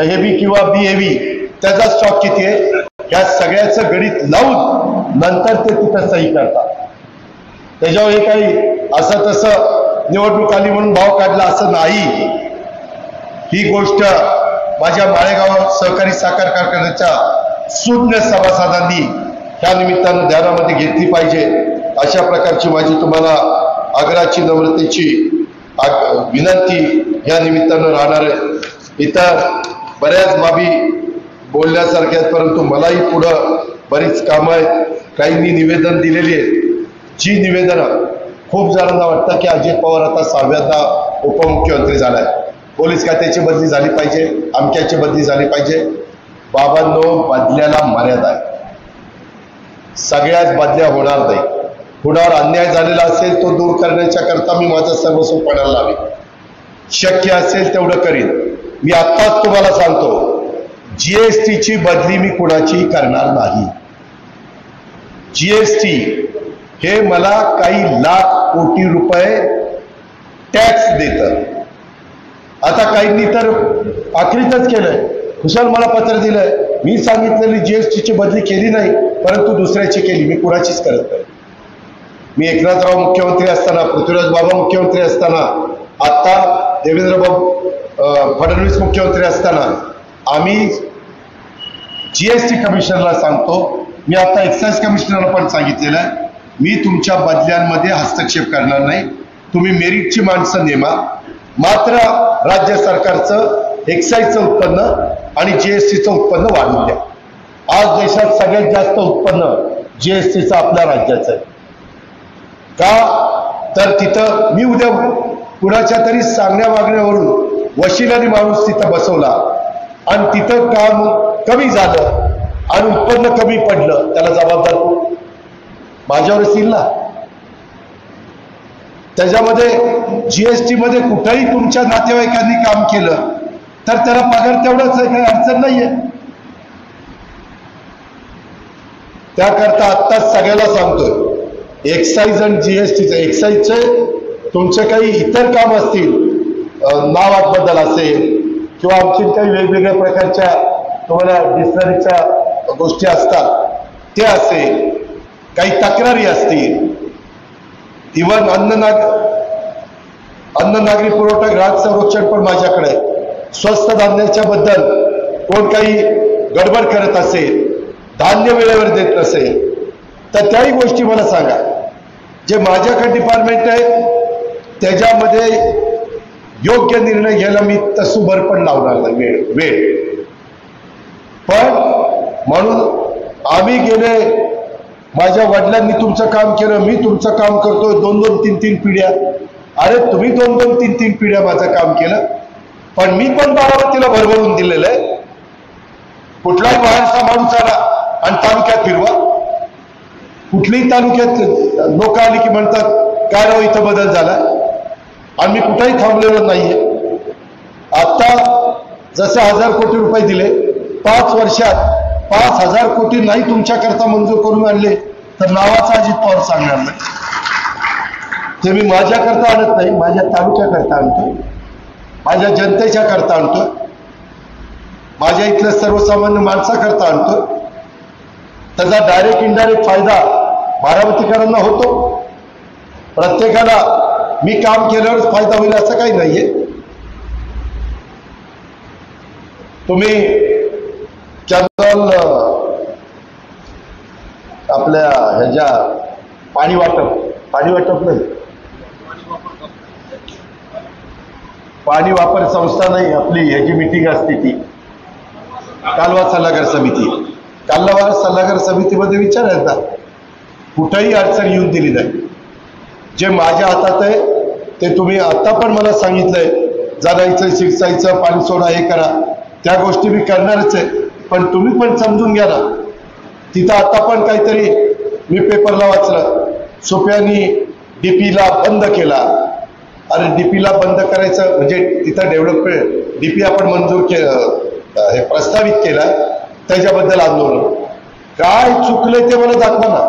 हेवी किंवा B हेवी त्याचा स्टॉक किती आहे या सगळ्याचं गणित लावून नंतर ते तिथं सही करतात. त्याच्यावर हे काही असं तसं निवडणूक आली म्हणून भाव काढला असं नाही. ही गोष्ट माझ्या माळेगाव सहकारी साखर कारखान्याच्या सुज्ञ सभासदांनी त्या निमित्तानं ध्यानामध्ये घेतली पाहिजे. अशा प्रकारची माझी तुम्हाला आग्रहाची नम्रतेची विनंती या निमित्तानं राहणार आहे. इतर बऱ्याच बाबी बोलण्यासारख्या आहेत, परंतु मलाही पुढं बरीच कामं आहेत. काहींनी निवेदन दिलेली आहेत. जी निवेदनं खूप जणांना वाटतं की अजित पवार आता 6व्यांदा उपमुख्यमंत्री झालाय, पोलीस खात्याची बदली झाली पाहिजे, अमक्याची बदली झाली पाहिजे. बाबांनो, बदल्याला मर्यादा आहे. सगळ्याच बदल्या होणार नाही. कुणावर अन्याय झालेला असेल तो दूर करण्याच्या करता मी माझं सर्वस्व पणाला लावेन. शक्य असेल तेवढं करीन. मी आत्ताच तुम्हाला सांगतो, जीएसटीची बदली मी कुणाची करणार नाही. जीएसटी हे मला काही लाख कोटी रुपये टॅक्स देतं. आता काहींनी तर आखरीतच केलंय, कुशल मला पत्र दिलंय, मी सांगितलेली जीएसटीची बदली केली नाही, परंतु दुसऱ्याची केली, मी कुणाचीच करत नाही. मी एकनाथराव मुख्यमंत्री असताना, पृथ्वीराज बाबा मुख्यमंत्री असताना, आता देवेंद्र फडणवीस मुख्यमंत्री असताना आम्ही जीएसटी कमिशनरला सांगतो, मी आता एक्साइज कमिशनरला पण सांगितलेलं आहे, मी तुमच्या बदल्यांमध्ये हस्तक्षेप करणार नाही. तुम्ही मेरिटची माणसं नेमा, मात्र राज्य सरकारचं एक्साइजचं उत्पन्न आणि जीएसटीचं उत्पन्न वाढवून द्या. आज देशात सगळ्यात जास्त उत्पन्न जीएसटीचं आपल्या राज्याचं आहे. का तर तिथं मी उद्या कुणाच्या तरी सांगण्या वागण्यावरून वशिलाने माणूस तिथं बसवला आणि तिथं काम कमी झालं आणि उत्पन्न कमी पडलं, त्याला जबाबदार कोण? माझ्यावरच येईल ना. त्याच्यामध्ये जीएसटी मध्ये कुठेही तुमच्या नातेवाईकांनी काम केलं तर त्याला पगार तेवढाच आहे, काही अडचण नाहीये. त्याकरता आत्ताच सगळ्याला सांगतोय, एक्साइज आणि जीएसटीचे, एक्साइजचे तुमचे काही इतर काम असतील, नावात बदल असेल किंवा आणखी काही वेगवेगळ्या प्रकारच्या तुम्हाला डिस्टरीच्या गोष्टी असतात ते असेल, काही तक्रारी असतील, इव्हन अन्न नागरी पुरवठा ग्राहक संरक्षण पण माझ्याकडे, स्वस्त धान्याच्या बद्दल कोण काही गडबड करत असेल, धान्य वेळेवर देत नसेल तर त्याही गोष्टी मला सांगा. जे माझ्याकडे डिपार्टमेंट आहे त्याच्यामध्ये योग्य निर्णय घ्यायला मी तसूभर पण लावणार नाही वेळ. पण म्हणून आम्ही गेले, माझ्या वडिलांनी तुमचं काम केलं, मी तुमचं काम करतोय 2-2, 3-3 पिढ्या. अरे तुम्ही 2-2, 3-3 पिढ्या माझं काम केलं, पण मी पण बारामतीला भरभरून दिलेलं आहे. कुठलाही वाहनचा माणूस आला आणि तालुक्यात फिरवा, कुठल्याही तालुक्यात लोक आली की म्हणतात काय राव इथं बदल झाला, आणि मी कुठेही थांबलेलो नाहीये. आता जसे 1000 कोटी रुपये दिले 5 वर्षात, 5000 कोटी नाही तुमच्याकरता मंजूर करून आणले तर नावाचा अजित पवार सांगणार नाही. ते मी माझ्याकरता आणत नाही, माझ्या तालुक्याकरता आणतोय, माझ्या जनतेच्या करता आणतोय, माझ्या इथल्या सर्वसामान्य माणसाकरता आणतोय. त्याचा डायरेक्ट इनडायरेक्ट फायदा बारामतीकरांना होतो. प्रत्येकाला मी काम केल्यावरच फायदा होईल असं काही नाहीये. तुम्ही कॅनॉल आपल्या ह्याच्या पाणी वाटप नाही, पाणी वापर संस्था नाही, आपली ह्याची मिटिंग असते ती कालवा सल्लागार समिती. कालवा सल्लागार समितीमध्ये विचारायचा, कुठेही अडचण येऊन दिली नाही. जे माझ्या हातात आहे ते तुम्ही आता पण मला सांगितलंय, जाणायचं, शिरसायचं, पाणी सोडा, हे करा, त्या गोष्टी मी करणारच आहे. पण तुम्ही पण समजून घ्या ना, तिथं आता पण काहीतरी मी पेपरला वाचलं, सोप्यानी डीपीला बंद केला. अरे डीपीला बंद करायचं म्हणजे तिथं डेव्हलपमेंट डीपी आपण मंजूर केलं, हे प्रस्तावित केला, त्याच्याबद्दल आंदोलन. काय चुकलंय ते मला दाखवा ना.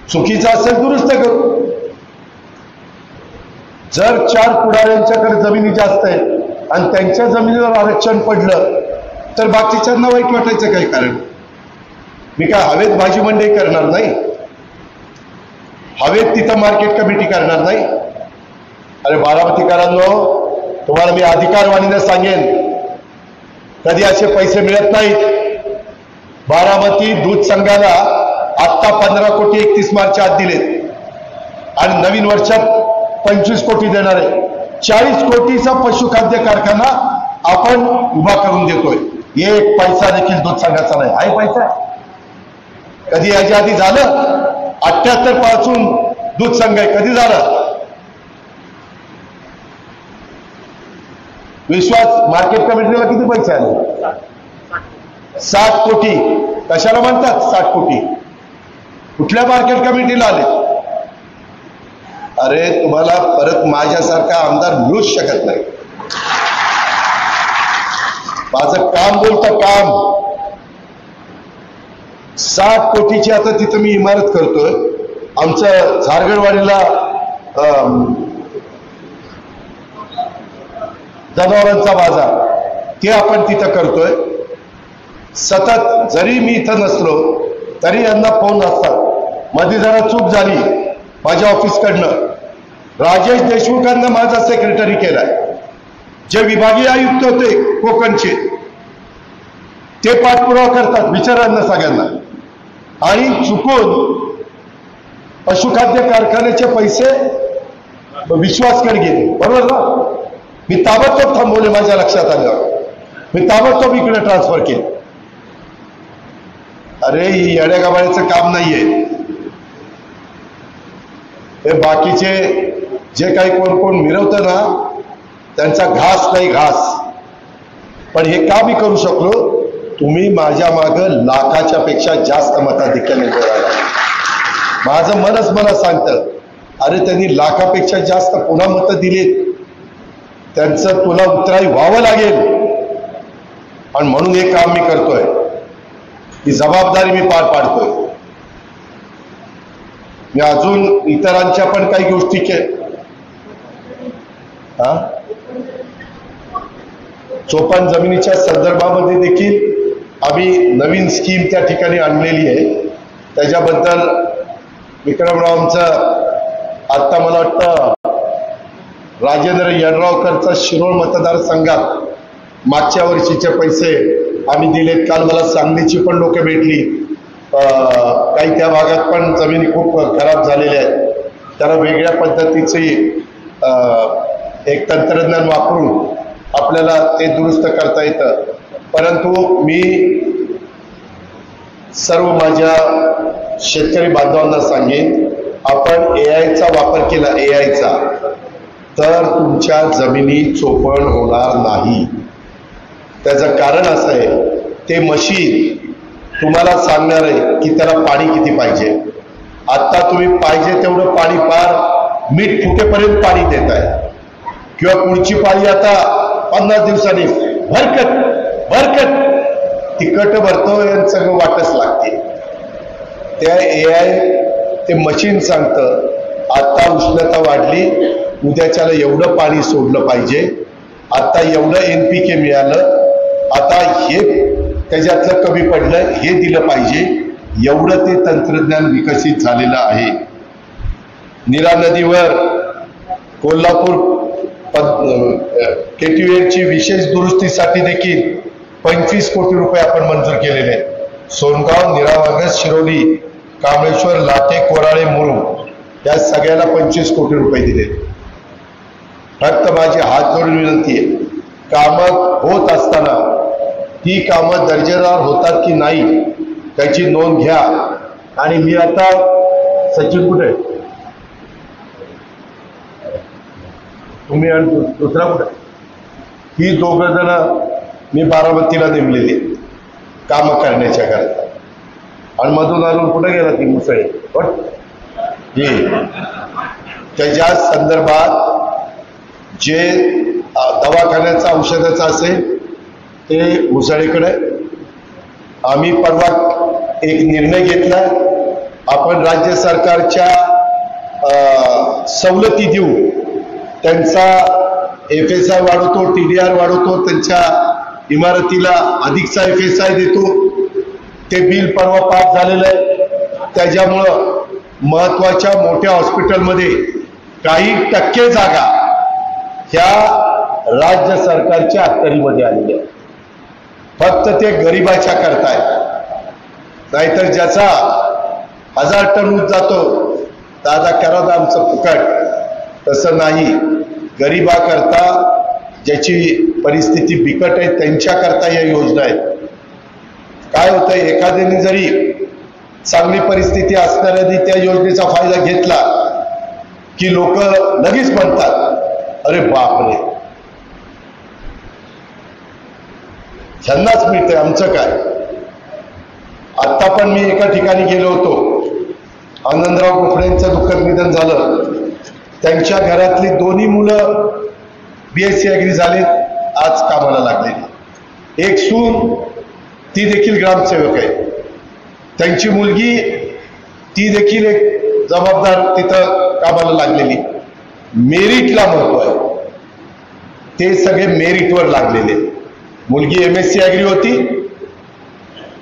चुकीचं असेल दुरुस्त करू. जर 4 पुढाऱ्यांच्याकडे जमिनी जास्त आहेत आणि त्यांच्या जमिनीवर आरक्षण पडलं तर बाकीच्यांना वाईट वाटायचं काही कारण. मी काय हवेत भाजी मंडई करणार नाही, हवेत तिथं मार्केट कमिटी करणार नाही. अरे बारामतीकरांनो, तुम्हाला मी अधिकारवाणीने सांगेन, कधी असे पैसे मिळत नाहीत. बारामती दूध संघाला आत्ता 15 कोटी 31 मार्चच्या आत दिलेत आणि नवीन वर्षात 25 कोटी देणार आहे. 40 कोटीचा पशुखाद्य कारखाना आपण उभा करून देतोय. 1 पैसा देखील दूध संघाचा नाही. आहे पैसा? कधी याच्या आधी झालं? 78 पासून दूध संघ आहे, कधी झालं? विश्वास मार्केट कमिटीला किती पैसे आले? 60 कोटी. कशाला म्हणतात 60 कोटी? कुठल्या मार्केट कमिटीला आले? अरे तुम्हाला परत माझ्यासारखा आमदार मिळूच शकत नाही. माझं काम बोलतं काम. 60 कोटीची आता तिथं मी इमारत करतोय. आमचं झारगडवाडीला जनावरांचा बाजार ते आपण तिथं करतोय. सतत जरी मी इथं नसलो तरी यांना फोन असतात. मध्ये जरा चूक झाली माझ्या ऑफिसकडनं, राजेश देशमुखांना माझा सेक्रेटरी केलाय. जे विभागीय आयुक्त होते कोकणचे ते पाठपुरावा करतात विचारांना सगळ्यांना, आणि चुकून पशुखाद्य कारखान्याचे पैसे विश्वासकडे गेले. बरोबर ना? मी ताबडतोब थांबवले. माझ्या लक्षात आलं मी ताबडतोब इकडे ट्रान्सफर केले. अरे ही येड्यागाबाळ्याचं काम नाहीये. हे बाकीचे जे काही कोण कोण मिरवतं ना त्यांचा घास नाही घास. पण हे का मी करू शकलो? तुम्ही माझ्या मागं लाखाच्या पेक्षा जास्त मताधिक्याने बोलायला. माझं मनच मला सांगतं अरे त्यांनी लाखापेक्षा जास्त पुन्हा मतं दिलीत, त्यांचं तुला उतराई व्हावं लागेल. आणि म्हणून हे काम मी करतोय. ही जबाबदारी मी पार पाडतोय. मी अजून इतरांच्या पण काही गोष्टी चोपन जमिनीच्या संदर्भामध्ये देखील आम्ही नवीन स्कीम त्या ठिकाणी आणलेली आहे. त्याच्याबद्दल विक्रमराव आमचं आता मला वाटतं राजेंद्र यड्रावकरचा शिरोळ मतदारसंघात मागच्या वर्षीचे पैसे आम्ही दिलेत. काल मला सांगलीची पण लोक भेटली. काही त्या भागात पण जमिनी खूप खराब झालेल्या आहेत. त्याला वेगळ्या पद्धतीचे एक तंत्रज्ञान वापरून आपल्याला ते दुरुस्त करता येतं. परंतु मी सर्व माझ्या शेतकरी बांधवांना सांगेन, आपण AIचा वापर केला AIचा तर तुमच्या जमिनी चोपण होणार नाही. त्याचं कारण असं आहे, ते मशीन तुम्हाला सांगणार आहे की त्याला पाणी किती पाहिजे. आता तुम्ही पाहिजे तेवढं पाणी पार मीठ फुटेपर्यंत पाणी देत आहे, किंवा पुढची पाळी आता 50 दिवसांनी भरकट तिखट भरतो आणि सगळं वाटच लागते. त्या AI ते मशीन सांगतं आता उष्णता वाढली, उद्याच्याला एवढं पाणी सोडलं पाहिजे, आता एवढं NPK मिळालं, आता हे त्याच्यातलं कमी पडलं हे दिलं पाहिजे. एवढं ते तंत्रज्ञान विकसित झालेलं आहे. नीरा नदीवर कोल्हापूर केटीवेरची विशेष दुरुस्तीसाठी देखील 25 कोटी रुपये आपण मंजूर केलेले आहेत. सोनगाव, निरावागस, शिरोली, कामेश्वर, लाटे, कोराळे, मुरुम या सगळ्याला 25 कोटी रुपये दिले. फक्त माझी हात जोडून विनंती आहे, कामं होत असताना ही कामं दर्जेदार होतात की नाही त्याची नोंद घ्या. आणि मी आता सचिन कुठे, तुम्ही आणि दुसरा कुठे, ही दोघं जण मी बारामतीला नेमलेली कामं करण्याच्या करता. आणि मधून आणून कुठे गेला ती मुसळे पण त्याच्या संदर्भात जे दवाखान्याचं औषधाचं असेल ते मुसळेकडे. आम्ही परवा एक निर्णय घेतला, आपण राज्य सरकारच्या सवलती देऊ, त्यांचा FSI वाढवतो, TDR वाढवतो, त्यांच्या इमारतीला अधिकचा FSI देतो. ते बिल परवा पास झालेलं आहे. त्याच्यामुळं महत्वाच्या मोठ्या हॉस्पिटलमध्ये काही टक्के जागा ह्या राज्य सरकारच्या अखत्यारीमध्ये आलेल्या आहेत. फक्त ते गरिबाच्या करताय. नाहीतर ज्याचा 1000 टन ऊस जातो, दादा करा आमचं फुकट, तसं नाही. गरिबाकरता ज्याची परिस्थिती बिकट आहे त्यांच्याकरता या योजना आहेत. काय होतंय, एखाद्याने जरी चांगली परिस्थिती असणाऱ्यांनी त्या योजनेचा फायदा घेतला की लोक लगेच म्हणतात अरे बापरे ह्यांनाच मिळतंय, आमचं काय. आता पण मी एका ठिकाणी गेलो होतो, आनंदराव गोफळेंचं दुःखद निधन झालं. त्यांच्या घरातली दोन्ही मुलं BSc ॲग्री झालेत, आज कामाला लागलेली. एक सून ती देखील ग्रामसेवक आहे, त्यांची मुलगी ती देखील एक जबाबदार तिथं कामाला लागलेली. मेरिटला महत्व आहे, ते सगळे मेरिटवर लागलेले. मुलगी MSc ॲग्री होती,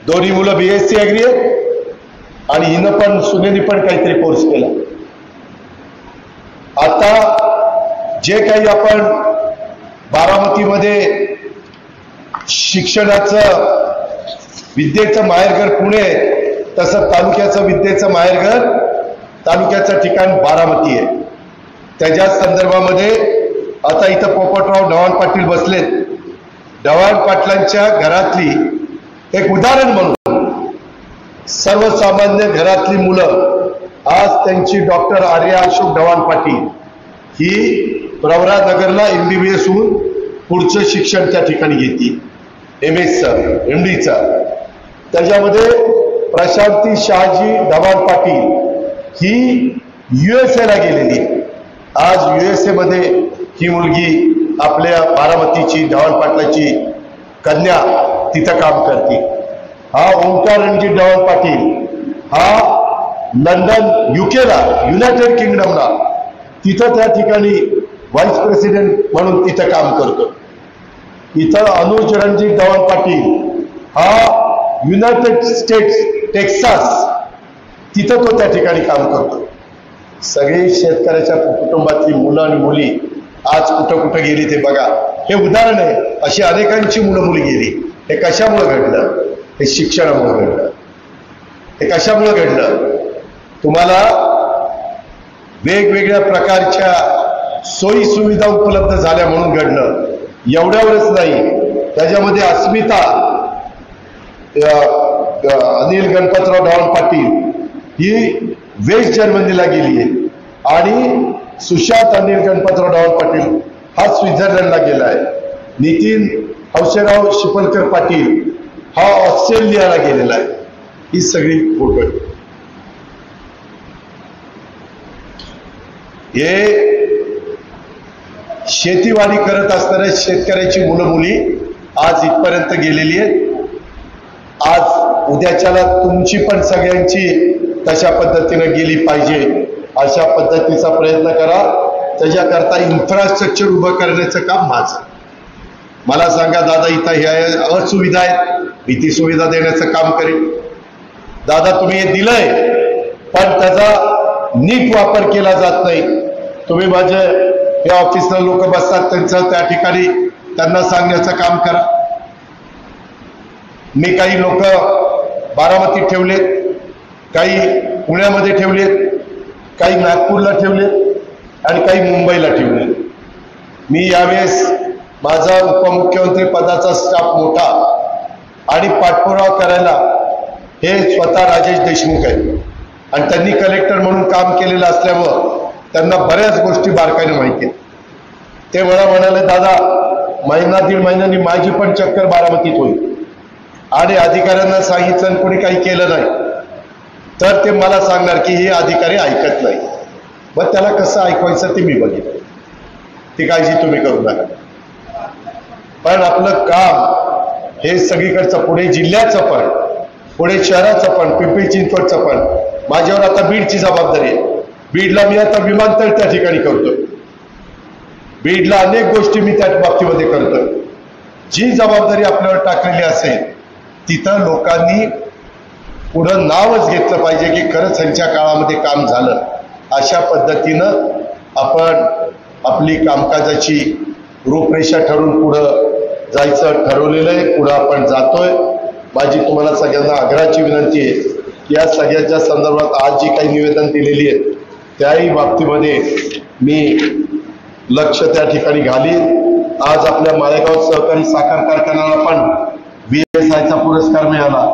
दोन्ही मुलं BSc ॲग्री आहेत आणि हिनं पण सुनेनी पण काहीतरी कोर्स केला. आता जे काही आपण बारामतीमध्ये शिक्षणाचं विद्येचं माहेरघर पुणे, तसं तालुक्याचं विद्येचं माहेरघर तालुक्याचं ठिकाण बारामती आहे. त्याच्या संदर्भामध्ये आता इथं पोपटराव ढवाण पाटील बसलेत. ढवाण पाटलांच्या घरातली एक उदाहरण म्हणून सर्वसामान्य घरातली मुलं आज त्यांची डॉक्टर आर्या अशोक ढवाण पाटील ही प्रवरा नगरला MBBS होऊन पुढचं शिक्षण त्या ठिकाणी घेते, MS MDचं. त्याच्यामध्ये प्रशांती शहाजी ढवाण पाटील ही USA ला गेलेली. आज USA मध्ये ही मुलगी आपल्या बारामतीची ढवाण पाटलाची कन्या तिथं काम करते. हा ओंकार रणजित ढवाण पाटील हा लंडन UK ला युनायटेड किंगडमला तिथं त्या ठिकाणी व्हाईस प्रेसिडेंट म्हणून तिथं काम करतो. इथं अनुज रणजित ढवाण पाटील हा युनायटेड स्टेट्स टेक्सास तिथं तो त्या ठिकाणी काम करतो. सगळे शेतकऱ्याच्या कुटुंबातली मुलं आणि मुली आज कुठं कुठं गेली ते बघा. हे उदाहरण आहे. अशी अनेकांची मुलं मुली गेली. हे कशामुळे घडलं? हे शिक्षणामुळे घडलं. हे कशामुळे घडलं? तुम्हाला वेगवेगळ्या प्रकारच्या सोयी सुविधा उपलब्ध झाल्या म्हणून घडलं. एवढ्यावरच नाही, त्याच्यामध्ये अस्मिता अनिल गणपतराव ढवाण पाटील ही वेस्ट जर्मनीला गेली आहे आणि सुशांत अनिल गणपतराव ढवाण पाटील हा स्वित्झर्लंडला गेला आहे. नितीन हौसेराव शिपलकर पाटील हा ऑस्ट्रेलियाला गेलेला आहे. ही सगळी फोटो हे शेतीवाडी करत असणाऱ्या शेतकऱ्याची मुलं मुली आज इथपर्यंत गेलेली आहेत. आज उद्याच्याला तुमची पण सगळ्यांची तशा पद्धतीनं गेली पाहिजे, अशा पद्धतीचा प्रयत्न करा. त्याच्याकरता इन्फ्रास्ट्रक्चर उभं करण्याचं काम माझं. मला सांगा दादा इथं ह्या असुविधा आहेत, मी ती सुविधा देण्याचं काम करेन. दादा तुम्ही हे दिलंय पण त्याचा नीट वापर केला जात नाही. तुम्ही माझे या ऑफिसला लोक बसतात त्यांचं त्या ठिकाणी त्यांना सांगण्याचं काम करा. मी काही लोक बारामतीत ठेवलेत, काही पुण्यामध्ये ठेवलेत, काही नागपूरला ठेवलेत आणि काही मुंबईला ठेवलेत. मी यावेळेस माझा उपमुख्यमंत्री पदाचा स्टाफ मोठा आणि पाठपुरावा करायला हे स्वतः राजेश देशमुख आहेत आणि त्यांनी कलेक्टर म्हणून काम केलेलं असल्यामुळं त्यांना बऱ्याच गोष्टी बारकाईने माहिती आहेत. ते मला म्हणाले दादा महिना दीड महिन्यांनी माझी पण चक्कर बारामतीत होईल आणि अधिकाऱ्यांना सांगितलं कोणी काही केलं नाही तर ते मला सांगणार की हे अधिकारी ऐकत नाही. मग त्याला कसं ऐकवायचं ते मी बघितलं. ती काळजी तुम्ही करू नका. पण आपलं काम हे सगळीकडचं, पुणे जिल्ह्याचं पण, पुणे शहराचं पण, पिंपरी चिंचवडचं पण, माझ्यावर आता बीडची जबाबदारी आहे. बीडला मी आता विमानतळ त्या ठिकाणी करतोय. बीडला अनेक गोष्टी मी त्या बाबतीमध्ये करतोय. जी जबाबदारी आपल्यावर टाकलेली असेल तिथं लोकांनी पुढं नावच घेतलं पाहिजे की खरंच ह्यांच्या काळामध्ये काम झालं. अशा पद्धतीनं आपण आपली कामकाजाची रूपरेषा ठरवून पुढं जायचं ठरवलेलं आहे. पुढं आपण जातोय. माझी तुम्हाला सगळ्यांना आग्रहाची विनंती आहे की या सगळ्याच्या संदर्भात आज जी काही निवेदन दिलेली आहेत त्याही बाबतीमध्ये मी लक्ष त्या ठिकाणी घालीन. आज आपल्या माळेगाव सहकारी साखर कारखान्याला पण BSIचा पुरस्कार मिळाला,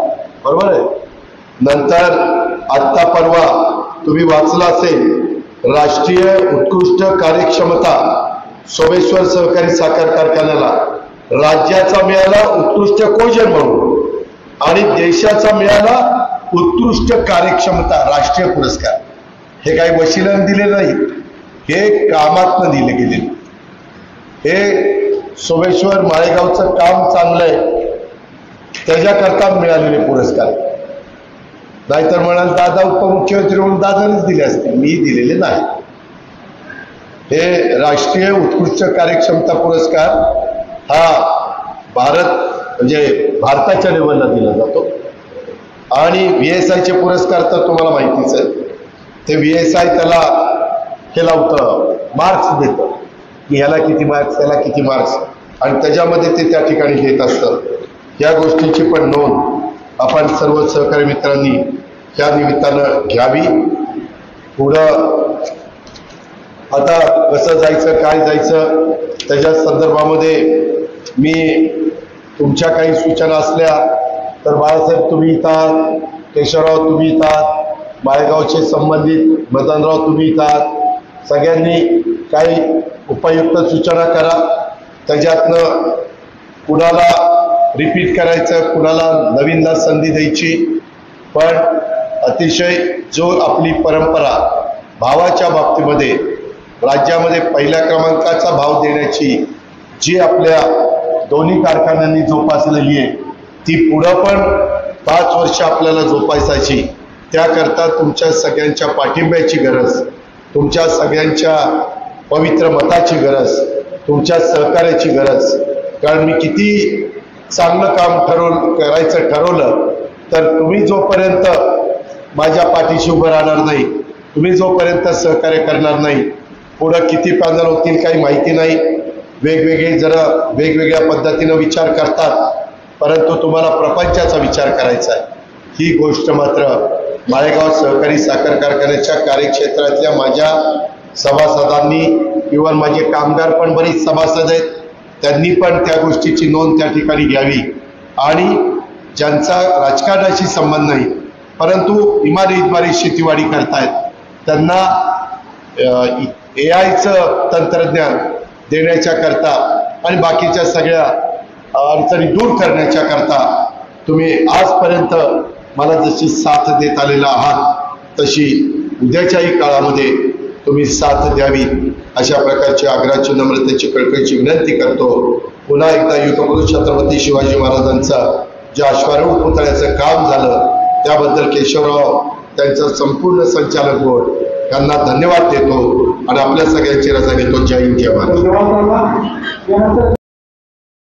बरोबर आहे. नंतर आत्ता परवा तुम्ही वाचला असेल राष्ट्रीय उत्कृष्ट कार्यक्षमता सोमेश्वर सहकारी साखर कारखान्याला राज्याचा मिळाला उत्कृष्ट कोजन म्हणून आणि देशाचा मिळाला उत्कृष्ट कार्यक्षमता राष्ट्रीय पुरस्कार. हे काही वशिल्याने दिले नाही, हे कामातनं दिले गेले. हे सोमेश्वर माळेगावचं काम चांगलं आहे त्याच्याकरता मिळालेले पुरस्कार. नाहीतर म्हणाल दादा उपमुख्यमंत्री म्हणून दादानेच दिले असते, मी दिलेले नाही. हे राष्ट्रीय उत्कृष्ट कार्यक्षमता पुरस्कार हा भारताच्या लेवलला दिला जातो. आणि VSIचे पुरस्कार तर तुम्हाला माहितीच आहे. ते VSI त्याला हे लावतं, मार्क्स देतं की ह्याला किती मार्क्स, त्याला किती मार्क्स, आणि त्याच्यामध्ये ते त्या ठिकाणी घेत असतं. या गोष्टीची पण नोंद आपण सर्व सहकारी मित्रांनी त्या निमित्तानं घ्यावी. पुढं आता कसं जायचं, काय जायचं, त्याच्या संदर्भामध्ये मी तुमच्या काही सूचना असल्या तर बाळासाहेब तुम्ही येतात, केशवराव तुम्ही येतात, माळेगावचे संबंधित मदनराव तुम्ही येतात, सगळ्यांनी काही उपयुक्त सूचना करा. त्याच्यातनं कुणाला रिपीट करायचं, कुणाला नवीनला संधी द्यायची, पण अतिशय जो आपली परंपरा भावाच्या बाबतीमध्ये राज्यामध्ये पहिल्या क्रमांकाचा भाव देण्याची जी आपल्या दोन्ही कारखान्यांनी जोपासलेली आहे ती पुढं पण 5 वर्ष आपल्याला जोपासायची. त्याकरता तुमच्या सगळ्यांच्या पाठिंब्याची गरज, तुमच्या सगळ्यांच्या पवित्र मताची गरज, तुमच्या सहकार्याची गरज. कारण मी किती चांगलं काम करायचं ठरवलं तर तुम्ही जोपर्यंत माझ्या पाठीशी उभं राहणार नाही, तुम्ही जोपर्यंत सहकार्य करणार नाही, पुढं किती पॅनल होतील काही माहिती नाही. वेगवेगळे जरा वेगवेगळ्या पद्धतीनं विचार करतात, परंतु तुम्हाला प्रपंचाचा विचार करायचा आहे. ही गोष्ट मात्र माळेगाव सहकारी साखर कारखान्याच्या कार्यक्षेत्रातल्या माझ्या सभासदांनी, इव्हन माझे कामगार पण बरीच सभासद आहेत, त्यांनी पण त्या गोष्टीची नोंद त्या ठिकाणी घ्यावी. आणि ज्यांचा राजकारणाशी संबंध नाही परंतु इमारतीद्वारे शेतीवाडी करतायत, त्यांना AIचं तंत्रज्ञान देण्याच्या करता आणि बाकीच्या सगळ्या अडचणी दूर करण्याच्या करता तुम्ही आजपर्यंत मला जशी साथ देत आलेला आहात तशी उद्याच्याही काळामध्ये तुम्ही साथ द्यावी, अशा प्रकारची आग्रहाची, नम्रतेची, कळकळीची विनंती करतो. पुन्हा एकदा युगपुरुष छत्रपती शिवाजी महाराजांचा जे अश्वारूढ पुतळ्याचं काम झालं त्याबद्दल केशवराव, त्यांचा संपूर्ण संचालक बोर्ड यांना धन्यवाद देतो आणि आपल्या सगळ्यांची रजा घेतो. जय हिंद, जय महाराज.